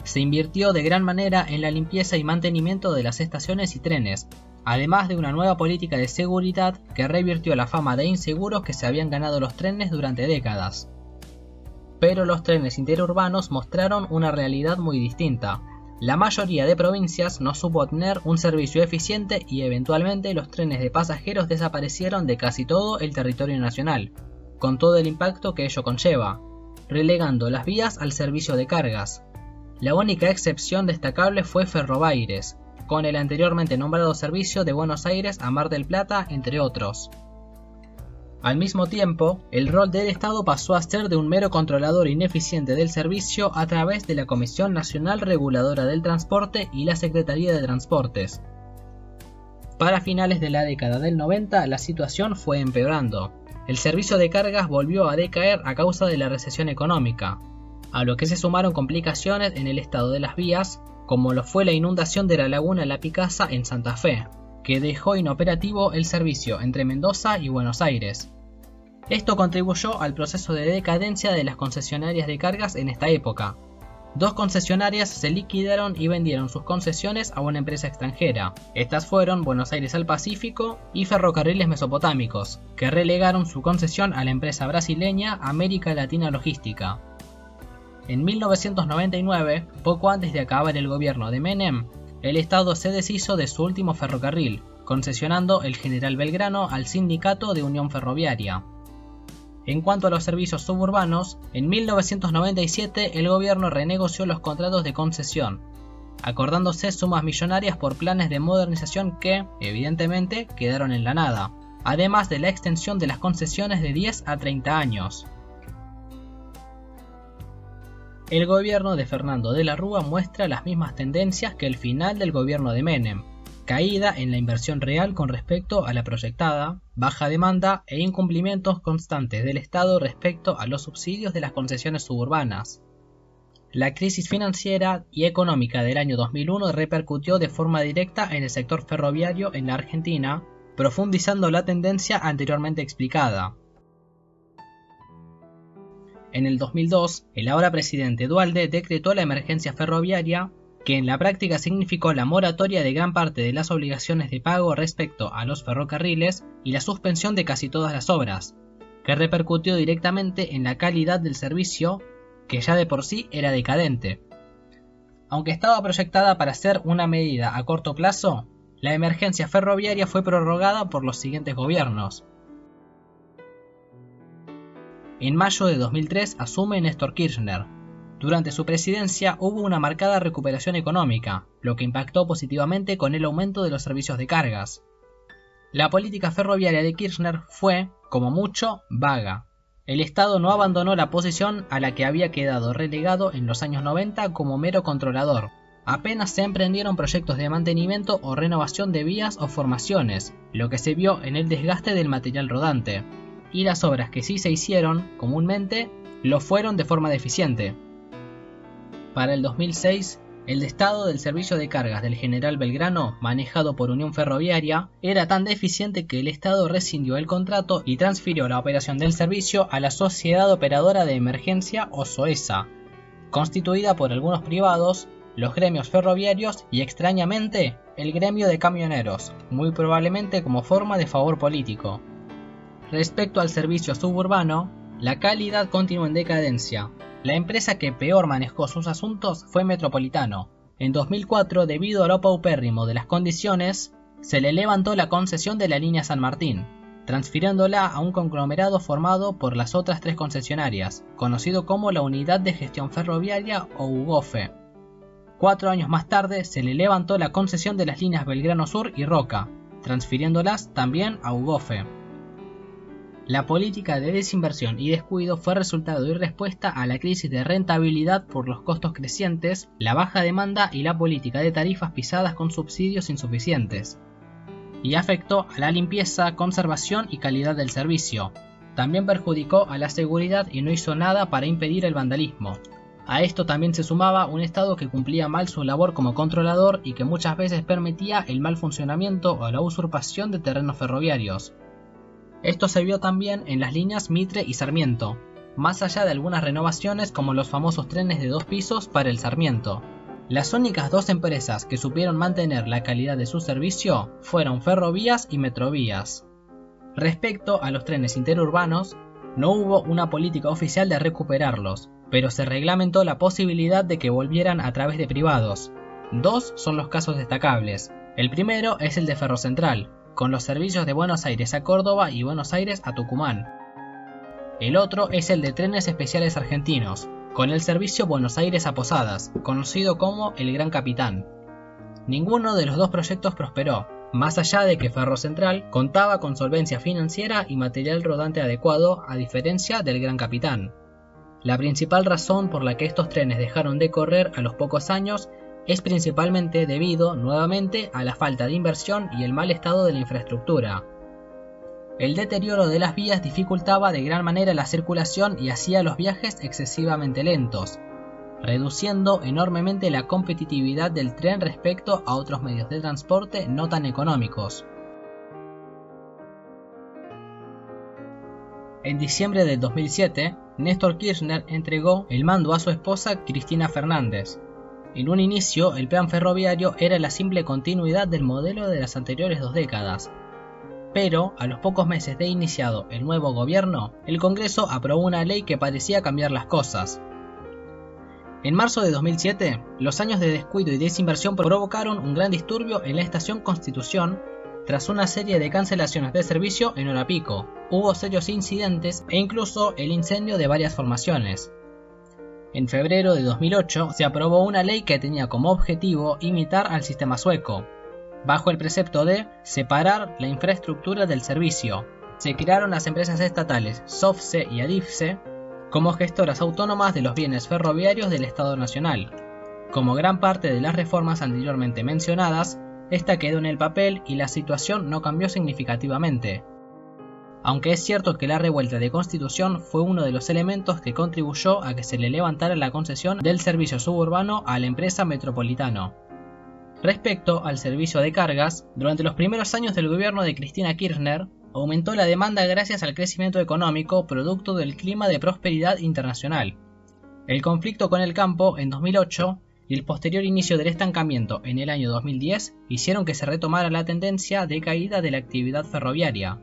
Se invirtió de gran manera en la limpieza y mantenimiento de las estaciones y trenes, además de una nueva política de seguridad que revirtió la fama de inseguros que se habían ganado los trenes durante décadas. Pero los trenes interurbanos mostraron una realidad muy distinta. La mayoría de provincias no supo tener un servicio eficiente y eventualmente los trenes de pasajeros desaparecieron de casi todo el territorio nacional, con todo el impacto que ello conlleva, relegando las vías al servicio de cargas. La única excepción destacable fue Ferrobaires, con el anteriormente nombrado servicio de Buenos Aires a Mar del Plata, entre otros. Al mismo tiempo, el rol del Estado pasó a ser de un mero controlador ineficiente del servicio a través de la Comisión Nacional Reguladora del Transporte y la Secretaría de Transportes. Para finales de la década del 90, la situación fue empeorando. El servicio de cargas volvió a decaer a causa de la recesión económica, a lo que se sumaron complicaciones en el estado de las vías, como lo fue la inundación de la laguna La Picasa en Santa Fe, que dejó inoperativo el servicio entre Mendoza y Buenos Aires. Esto contribuyó al proceso de decadencia de las concesionarias de cargas en esta época. 2 concesionarias se liquidaron y vendieron sus concesiones a una empresa extranjera. Estas fueron Buenos Aires al Pacífico y Ferrocarriles Mesopotámicos, que relegaron su concesión a la empresa brasileña América Latina Logística. En 1999, poco antes de acabar el gobierno de Menem, el Estado se deshizo de su último ferrocarril, concesionando el General Belgrano al Sindicato de Unión Ferroviaria. En cuanto a los servicios suburbanos, en 1997 el gobierno renegoció los contratos de concesión, acordándose sumas millonarias por planes de modernización que, evidentemente, quedaron en la nada, además de la extensión de las concesiones de 10 a 30 años. El gobierno de Fernando de la Rúa muestra las mismas tendencias que el final del gobierno de Menem: caída en la inversión real con respecto a la proyectada, baja demanda e incumplimientos constantes del Estado respecto a los subsidios de las concesiones suburbanas. La crisis financiera y económica del año 2001 repercutió de forma directa en el sector ferroviario en la Argentina, profundizando la tendencia anteriormente explicada. En el 2002, el ahora presidente Duhalde decretó la emergencia ferroviaria, que en la práctica significó la moratoria de gran parte de las obligaciones de pago respecto a los ferrocarriles y la suspensión de casi todas las obras, que repercutió directamente en la calidad del servicio, que ya de por sí era decadente. Aunque estaba proyectada para ser una medida a corto plazo, la emergencia ferroviaria fue prorrogada por los siguientes gobiernos. En mayo de 2003 asume Néstor Kirchner. Durante su presidencia hubo una marcada recuperación económica, lo que impactó positivamente con el aumento de los servicios de cargas. La política ferroviaria de Kirchner fue, como mucho, vaga. El Estado no abandonó la posición a la que había quedado relegado en los años 90 como mero controlador. Apenas se emprendieron proyectos de mantenimiento o renovación de vías o formaciones, lo que se vio en el desgaste del material rodante. Y las obras que sí se hicieron, comúnmente, lo fueron de forma deficiente. Para el 2006, el estado del servicio de cargas del General Belgrano, manejado por Unión Ferroviaria, era tan deficiente que el Estado rescindió el contrato y transfirió la operación del servicio a la Sociedad Operadora de Emergencia o SOESA, constituida por algunos privados, los gremios ferroviarios y, extrañamente, el gremio de camioneros, muy probablemente como forma de favor político. Respecto al servicio suburbano, la calidad continuó en decadencia. La empresa que peor manejó sus asuntos fue Metropolitano. En 2004, debido a lo paupérrimo de las condiciones, se le levantó la concesión de la línea San Martín, transfiriéndola a un conglomerado formado por las otras 3 concesionarias, conocido como la Unidad de Gestión Ferroviaria o UGOFE. 4 años más tarde se le levantó la concesión de las líneas Belgrano Sur y Roca, transfiriéndolas también a UGOFE. La política de desinversión y descuido fue resultado y respuesta a la crisis de rentabilidad por los costos crecientes, la baja demanda y la política de tarifas pisadas con subsidios insuficientes. Y afectó a la limpieza, conservación y calidad del servicio. También perjudicó a la seguridad y no hizo nada para impedir el vandalismo. A esto también se sumaba un Estado que cumplía mal su labor como controlador y que muchas veces permitía el mal funcionamiento o la usurpación de terrenos ferroviarios. Esto se vio también en las líneas Mitre y Sarmiento, más allá de algunas renovaciones como los famosos trenes de 2 pisos para el Sarmiento. Las únicas 2 empresas que supieron mantener la calidad de su servicio fueron Ferrovías y Metrovías. Respecto a los trenes interurbanos, no hubo una política oficial de recuperarlos, pero se reglamentó la posibilidad de que volvieran a través de privados. 2 son los casos destacables. El primero es el de Ferrocentral, con los servicios de Buenos Aires a Córdoba y Buenos Aires a Tucumán. El otro es el de Trenes Especiales Argentinos, con el servicio Buenos Aires a Posadas, conocido como el Gran Capitán. Ninguno de los 2 proyectos prosperó, más allá de que Ferrocentral contaba con solvencia financiera y material rodante adecuado, a diferencia del Gran Capitán. La principal razón por la que estos trenes dejaron de correr a los pocos años es principalmente debido, nuevamente, a la falta de inversión y el mal estado de la infraestructura. El deterioro de las vías dificultaba de gran manera la circulación y hacía los viajes excesivamente lentos, reduciendo enormemente la competitividad del tren respecto a otros medios de transporte no tan económicos. En diciembre del 2007, Néstor Kirchner entregó el mando a su esposa Cristina Fernández. En un inicio, el plan ferroviario era la simple continuidad del modelo de las anteriores 2 décadas. Pero, a los pocos meses de iniciado el nuevo gobierno, el Congreso aprobó una ley que parecía cambiar las cosas. En marzo de 2007, los años de descuido y desinversión provocaron un gran disturbio en la estación Constitución. Tras una serie de cancelaciones de servicio en hora pico, hubo serios incidentes e incluso el incendio de varias formaciones. En febrero de 2008 se aprobó una ley que tenía como objetivo imitar al sistema sueco, bajo el precepto de separar la infraestructura del servicio. Se crearon las empresas estatales SOFCE y ADIFCE como gestoras autónomas de los bienes ferroviarios del Estado Nacional. Como gran parte de las reformas anteriormente mencionadas, esta quedó en el papel y la situación no cambió significativamente. Aunque es cierto que la revuelta de Constitución fue uno de los elementos que contribuyó a que se le levantara la concesión del servicio suburbano a la empresa Metropolitano. Respecto al servicio de cargas, durante los primeros años del gobierno de Cristina Kirchner, aumentó la demanda gracias al crecimiento económico producto del clima de prosperidad internacional. El conflicto con el campo en 2008 y el posterior inicio del estancamiento en el año 2010 hicieron que se retomara la tendencia de caída de la actividad ferroviaria.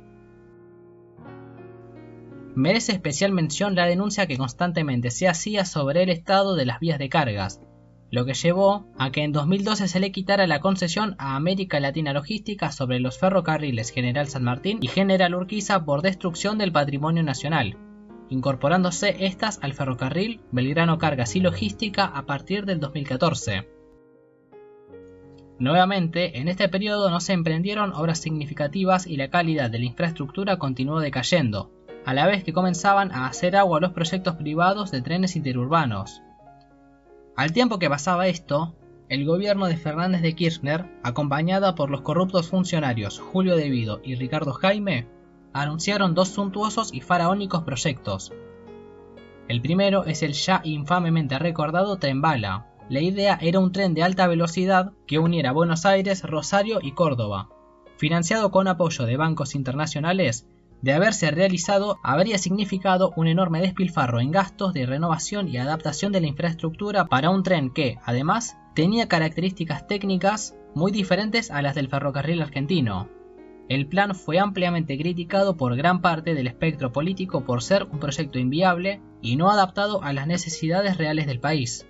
Merece especial mención la denuncia que constantemente se hacía sobre el estado de las vías de cargas, lo que llevó a que en 2012 se le quitara la concesión a América Latina Logística sobre los ferrocarriles General San Martín y General Urquiza por destrucción del patrimonio nacional, incorporándose estas al ferrocarril Belgrano Cargas y Logística a partir del 2014. Nuevamente, en este periodo no se emprendieron obras significativas y la calidad de la infraestructura continuó decayendo, a la vez que comenzaban a hacer agua los proyectos privados de trenes interurbanos. Al tiempo que pasaba esto, el gobierno de Fernández de Kirchner, acompañada por los corruptos funcionarios Julio De Vido y Ricardo Jaime, anunciaron 2 suntuosos y faraónicos proyectos. El primero es el ya infamemente recordado Tren Bala. La idea era un tren de alta velocidad que uniera Buenos Aires, Rosario y Córdoba. Financiado con apoyo de bancos internacionales, de haberse realizado habría significado un enorme despilfarro en gastos de renovación y adaptación de la infraestructura para un tren que, además, tenía características técnicas muy diferentes a las del ferrocarril argentino. El plan fue ampliamente criticado por gran parte del espectro político por ser un proyecto inviable y no adaptado a las necesidades reales del país.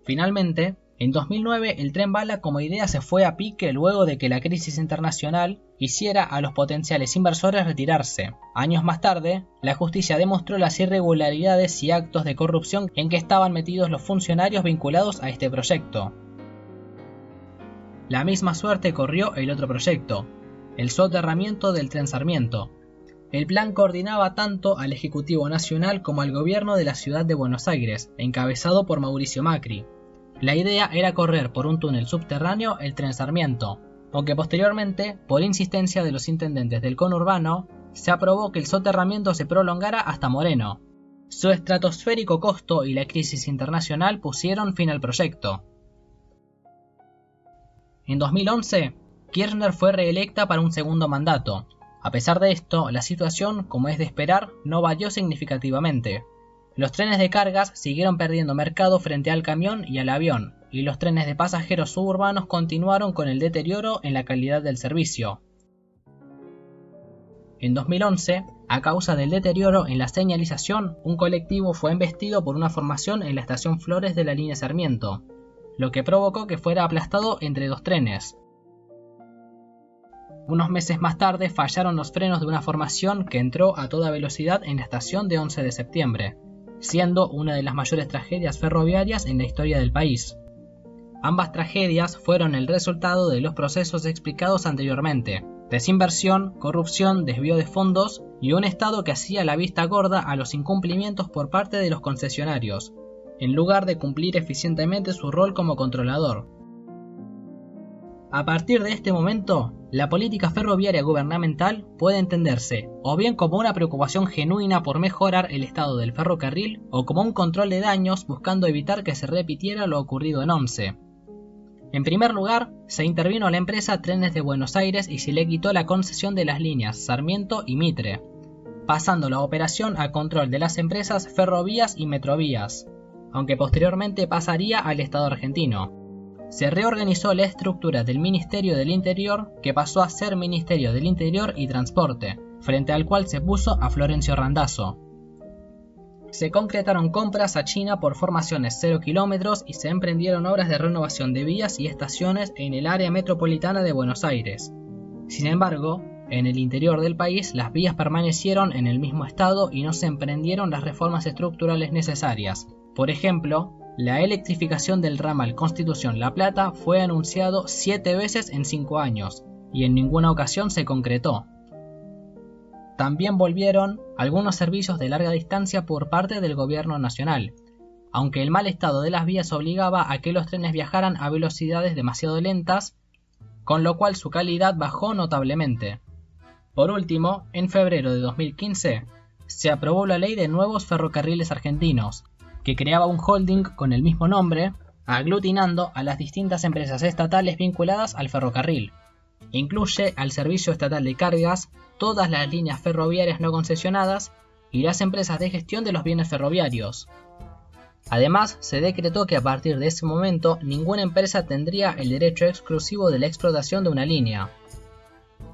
Finalmente, En 2009 el tren bala como idea se fue a pique luego de que la crisis internacional hiciera a los potenciales inversores retirarse. Años más tarde, la justicia demostró las irregularidades y actos de corrupción en que estaban metidos los funcionarios vinculados a este proyecto. La misma suerte corrió el otro proyecto, el soterramiento del Tren Sarmiento. El plan coordinaba tanto al Ejecutivo Nacional como al gobierno de la ciudad de Buenos Aires, encabezado por Mauricio Macri. La idea era correr por un túnel subterráneo el Tren Sarmiento, aunque posteriormente, por insistencia de los intendentes del conurbano, se aprobó que el soterramiento se prolongara hasta Moreno. Su estratosférico costo y la crisis internacional pusieron fin al proyecto. En 2011, Kirchner fue reelecta para un segundo mandato. A pesar de esto, la situación, como es de esperar, no varió significativamente. Los trenes de cargas siguieron perdiendo mercado frente al camión y al avión, y los trenes de pasajeros suburbanos continuaron con el deterioro en la calidad del servicio. En 2011, a causa del deterioro en la señalización, un colectivo fue embestido por una formación en la estación Flores de la línea Sarmiento, lo que provocó que fuera aplastado entre dos trenes. Unos meses más tarde fallaron los frenos de una formación que entró a toda velocidad en la estación de 11 de septiembre, siendo una de las mayores tragedias ferroviarias en la historia del país. Ambas tragedias fueron el resultado de los procesos explicados anteriormente: desinversión, corrupción, desvío de fondos y un Estado que hacía la vista gorda a los incumplimientos por parte de los concesionarios, en lugar de cumplir eficientemente su rol como controlador. A partir de este momento, la política ferroviaria gubernamental puede entenderse o bien como una preocupación genuina por mejorar el estado del ferrocarril o como un control de daños buscando evitar que se repitiera lo ocurrido en Once. En primer lugar, se intervino a la empresa Trenes de Buenos Aires y se le quitó la concesión de las líneas Sarmiento y Mitre, pasando la operación a control de las empresas Ferrovías y Metrovías, aunque posteriormente pasaría al Estado argentino. Se reorganizó la estructura del Ministerio del Interior, que pasó a ser Ministerio del Interior y Transporte, frente al cual se puso a Florencio Randazzo. Se concretaron compras a China por formaciones 0 kilómetros y se emprendieron obras de renovación de vías y estaciones en el área metropolitana de Buenos Aires. Sin embargo, en el interior del país las vías permanecieron en el mismo estado y no se emprendieron las reformas estructurales necesarias. Por ejemplo, la electrificación del ramal Constitución-La Plata fue anunciado 7 veces en 5 años, y en ninguna ocasión se concretó. También volvieron algunos servicios de larga distancia por parte del gobierno nacional, aunque el mal estado de las vías obligaba a que los trenes viajaran a velocidades demasiado lentas, con lo cual su calidad bajó notablemente. Por último, en febrero de 2015, se aprobó la Ley de Nuevos Ferrocarriles Argentinos, que creaba un holding con el mismo nombre, aglutinando a las distintas empresas estatales vinculadas al ferrocarril. Incluye al Servicio Estatal de Cargas, todas las líneas ferroviarias no concesionadas y las empresas de gestión de los bienes ferroviarios. Además, se decretó que a partir de ese momento ninguna empresa tendría el derecho exclusivo de la explotación de una línea.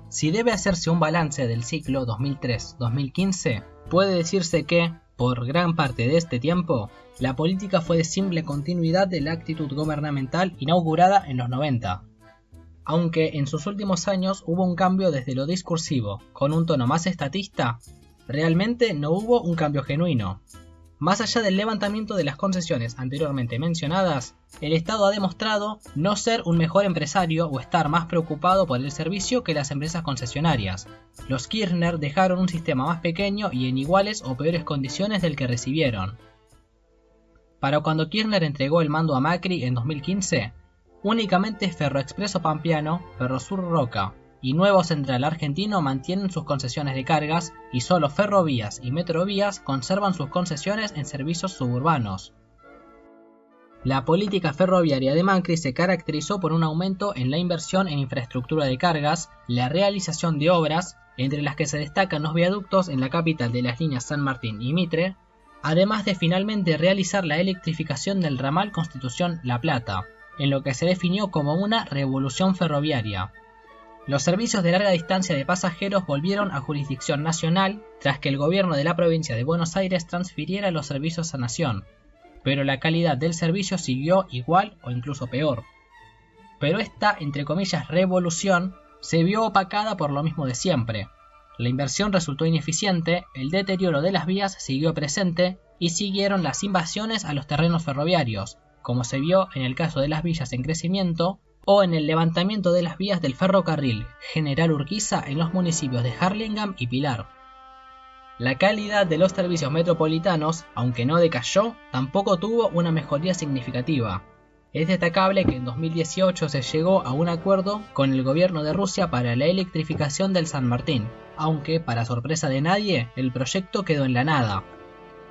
Si debe hacerse un balance del ciclo 2003-2015, puede decirse que, por gran parte de este tiempo, la política fue de simple continuidad de la actitud gubernamental inaugurada en los 90. Aunque en sus últimos años hubo un cambio desde lo discursivo, con un tono más estatista, realmente no hubo un cambio genuino. Más allá del levantamiento de las concesiones anteriormente mencionadas, el Estado ha demostrado no ser un mejor empresario o estar más preocupado por el servicio que las empresas concesionarias. Los Kirchner dejaron un sistema más pequeño y en iguales o peores condiciones del que recibieron. Para cuando Kirchner entregó el mando a Macri en 2015, únicamente Ferroexpreso Pampeano, Ferrosur Roca y Nuevo Central Argentino mantienen sus concesiones de cargas y solo Ferrovías y Metrovías conservan sus concesiones en servicios suburbanos. La política ferroviaria de Macri se caracterizó por un aumento en la inversión en infraestructura de cargas, la realización de obras, entre las que se destacan los viaductos en la capital de las líneas San Martín y Mitre, además de finalmente realizar la electrificación del ramal Constitución-La Plata, en lo que se definió como una revolución ferroviaria. Los servicios de larga distancia de pasajeros volvieron a jurisdicción nacional tras que el gobierno de la provincia de Buenos Aires transfiriera los servicios a Nación, pero la calidad del servicio siguió igual o incluso peor. Pero esta, entre comillas, revolución se vio opacada por lo mismo de siempre. La inversión resultó ineficiente, el deterioro de las vías siguió presente y siguieron las invasiones a los terrenos ferroviarios, como se vio en el caso de las villas en crecimiento o en el levantamiento de las vías del ferrocarril General Urquiza en los municipios de Harlingen y Pilar. La calidad de los servicios metropolitanos, aunque no decayó, tampoco tuvo una mejoría significativa. Es destacable que en 2018 se llegó a un acuerdo con el gobierno de Rusia para la electrificación del San Martín, aunque, para sorpresa de nadie, el proyecto quedó en la nada.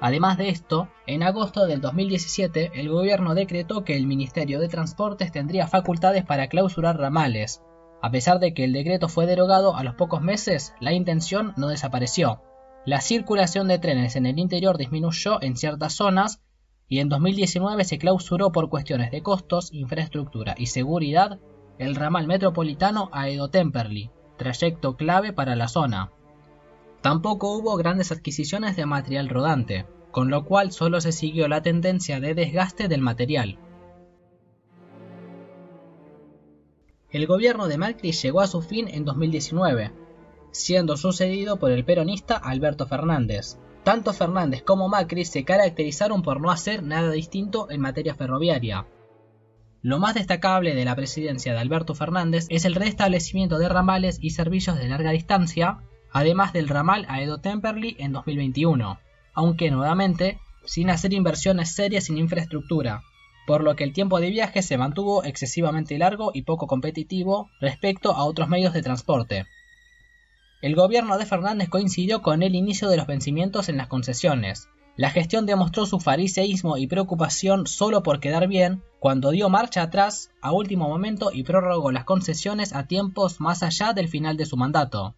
Además de esto, en agosto del 2017 el gobierno decretó que el Ministerio de Transportes tendría facultades para clausurar ramales. A pesar de que el decreto fue derogado a los pocos meses, la intención no desapareció. La circulación de trenes en el interior disminuyó en ciertas zonas y en 2019 se clausuró por cuestiones de costos, infraestructura y seguridad el ramal metropolitano a Edo-Temperley, trayecto clave para la zona. Tampoco hubo grandes adquisiciones de material rodante, con lo cual solo se siguió la tendencia de desgaste del material. El gobierno de Macri llegó a su fin en 2019, siendo sucedido por el peronista Alberto Fernández. Tanto Fernández como Macri se caracterizaron por no hacer nada distinto en materia ferroviaria. Lo más destacable de la presidencia de Alberto Fernández es el restablecimiento de ramales y servicios de larga distancia, además del ramal a Edo-Temperley en 2021, aunque nuevamente sin hacer inversiones serias en infraestructura, por lo que el tiempo de viaje se mantuvo excesivamente largo y poco competitivo respecto a otros medios de transporte. El gobierno de Fernández coincidió con el inicio de los vencimientos en las concesiones. La gestión demostró su fariseísmo y preocupación solo por quedar bien cuando dio marcha atrás a último momento y prorrogó las concesiones a tiempos más allá del final de su mandato.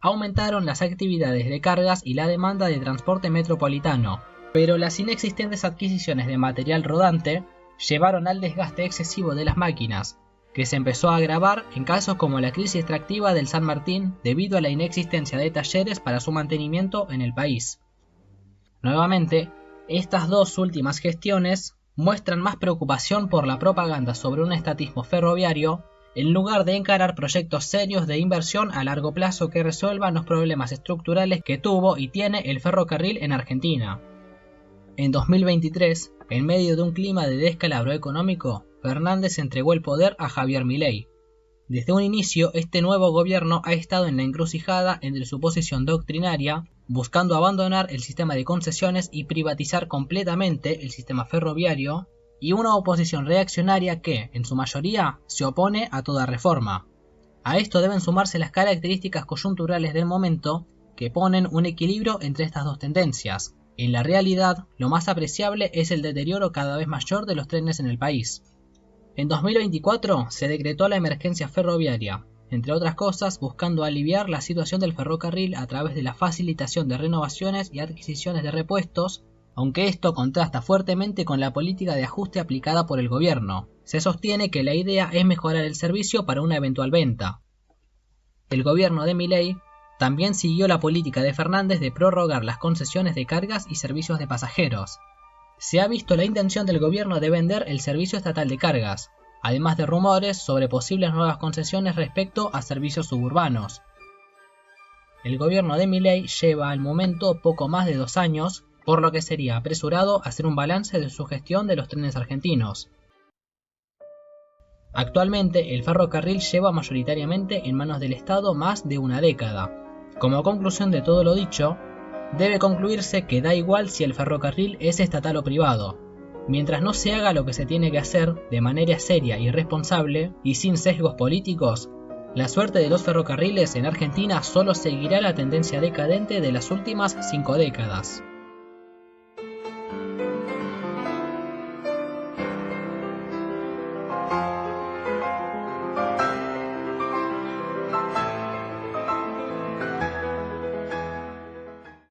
Aumentaron las actividades de cargas y la demanda de transporte metropolitano, pero las inexistentes adquisiciones de material rodante llevaron al desgaste excesivo de las máquinas, que se empezó a agravar en casos como la crisis extractiva del San Martín debido a la inexistencia de talleres para su mantenimiento en el país. Nuevamente, estas dos últimas gestiones muestran más preocupación por la propaganda sobre un estatismo ferroviario en lugar de encarar proyectos serios de inversión a largo plazo que resuelvan los problemas estructurales que tuvo y tiene el ferrocarril en Argentina. En 2023, en medio de un clima de descalabro económico, Fernández entregó el poder a Javier Milei. Desde un inicio, este nuevo gobierno ha estado en la encrucijada entre su posición doctrinaria, buscando abandonar el sistema de concesiones y privatizar completamente el sistema ferroviario, y una oposición reaccionaria que, en su mayoría, se opone a toda reforma. A esto deben sumarse las características coyunturales del momento, que ponen un equilibrio entre estas dos tendencias. En la realidad, lo más apreciable es el deterioro cada vez mayor de los trenes en el país. En 2024 se decretó la emergencia ferroviaria, entre otras cosas buscando aliviar la situación del ferrocarril a través de la facilitación de renovaciones y adquisiciones de repuestos, aunque esto contrasta fuertemente con la política de ajuste aplicada por el gobierno. Se sostiene que la idea es mejorar el servicio para una eventual venta. El gobierno de Milei también siguió la política de Fernández de prorrogar las concesiones de cargas y servicios de pasajeros. Se ha visto la intención del gobierno de vender el servicio estatal de cargas, además de rumores sobre posibles nuevas concesiones respecto a servicios suburbanos. El gobierno de Milei lleva al momento poco más de 2 años, por lo que sería apresurado hacer un balance de su gestión de los trenes argentinos. Actualmente el ferrocarril lleva mayoritariamente en manos del Estado más de una década. Como conclusión de todo lo dicho, debe concluirse que da igual si el ferrocarril es estatal o privado. Mientras no se haga lo que se tiene que hacer de manera seria y responsable y sin sesgos políticos, la suerte de los ferrocarriles en Argentina solo seguirá la tendencia decadente de las últimas 5 décadas.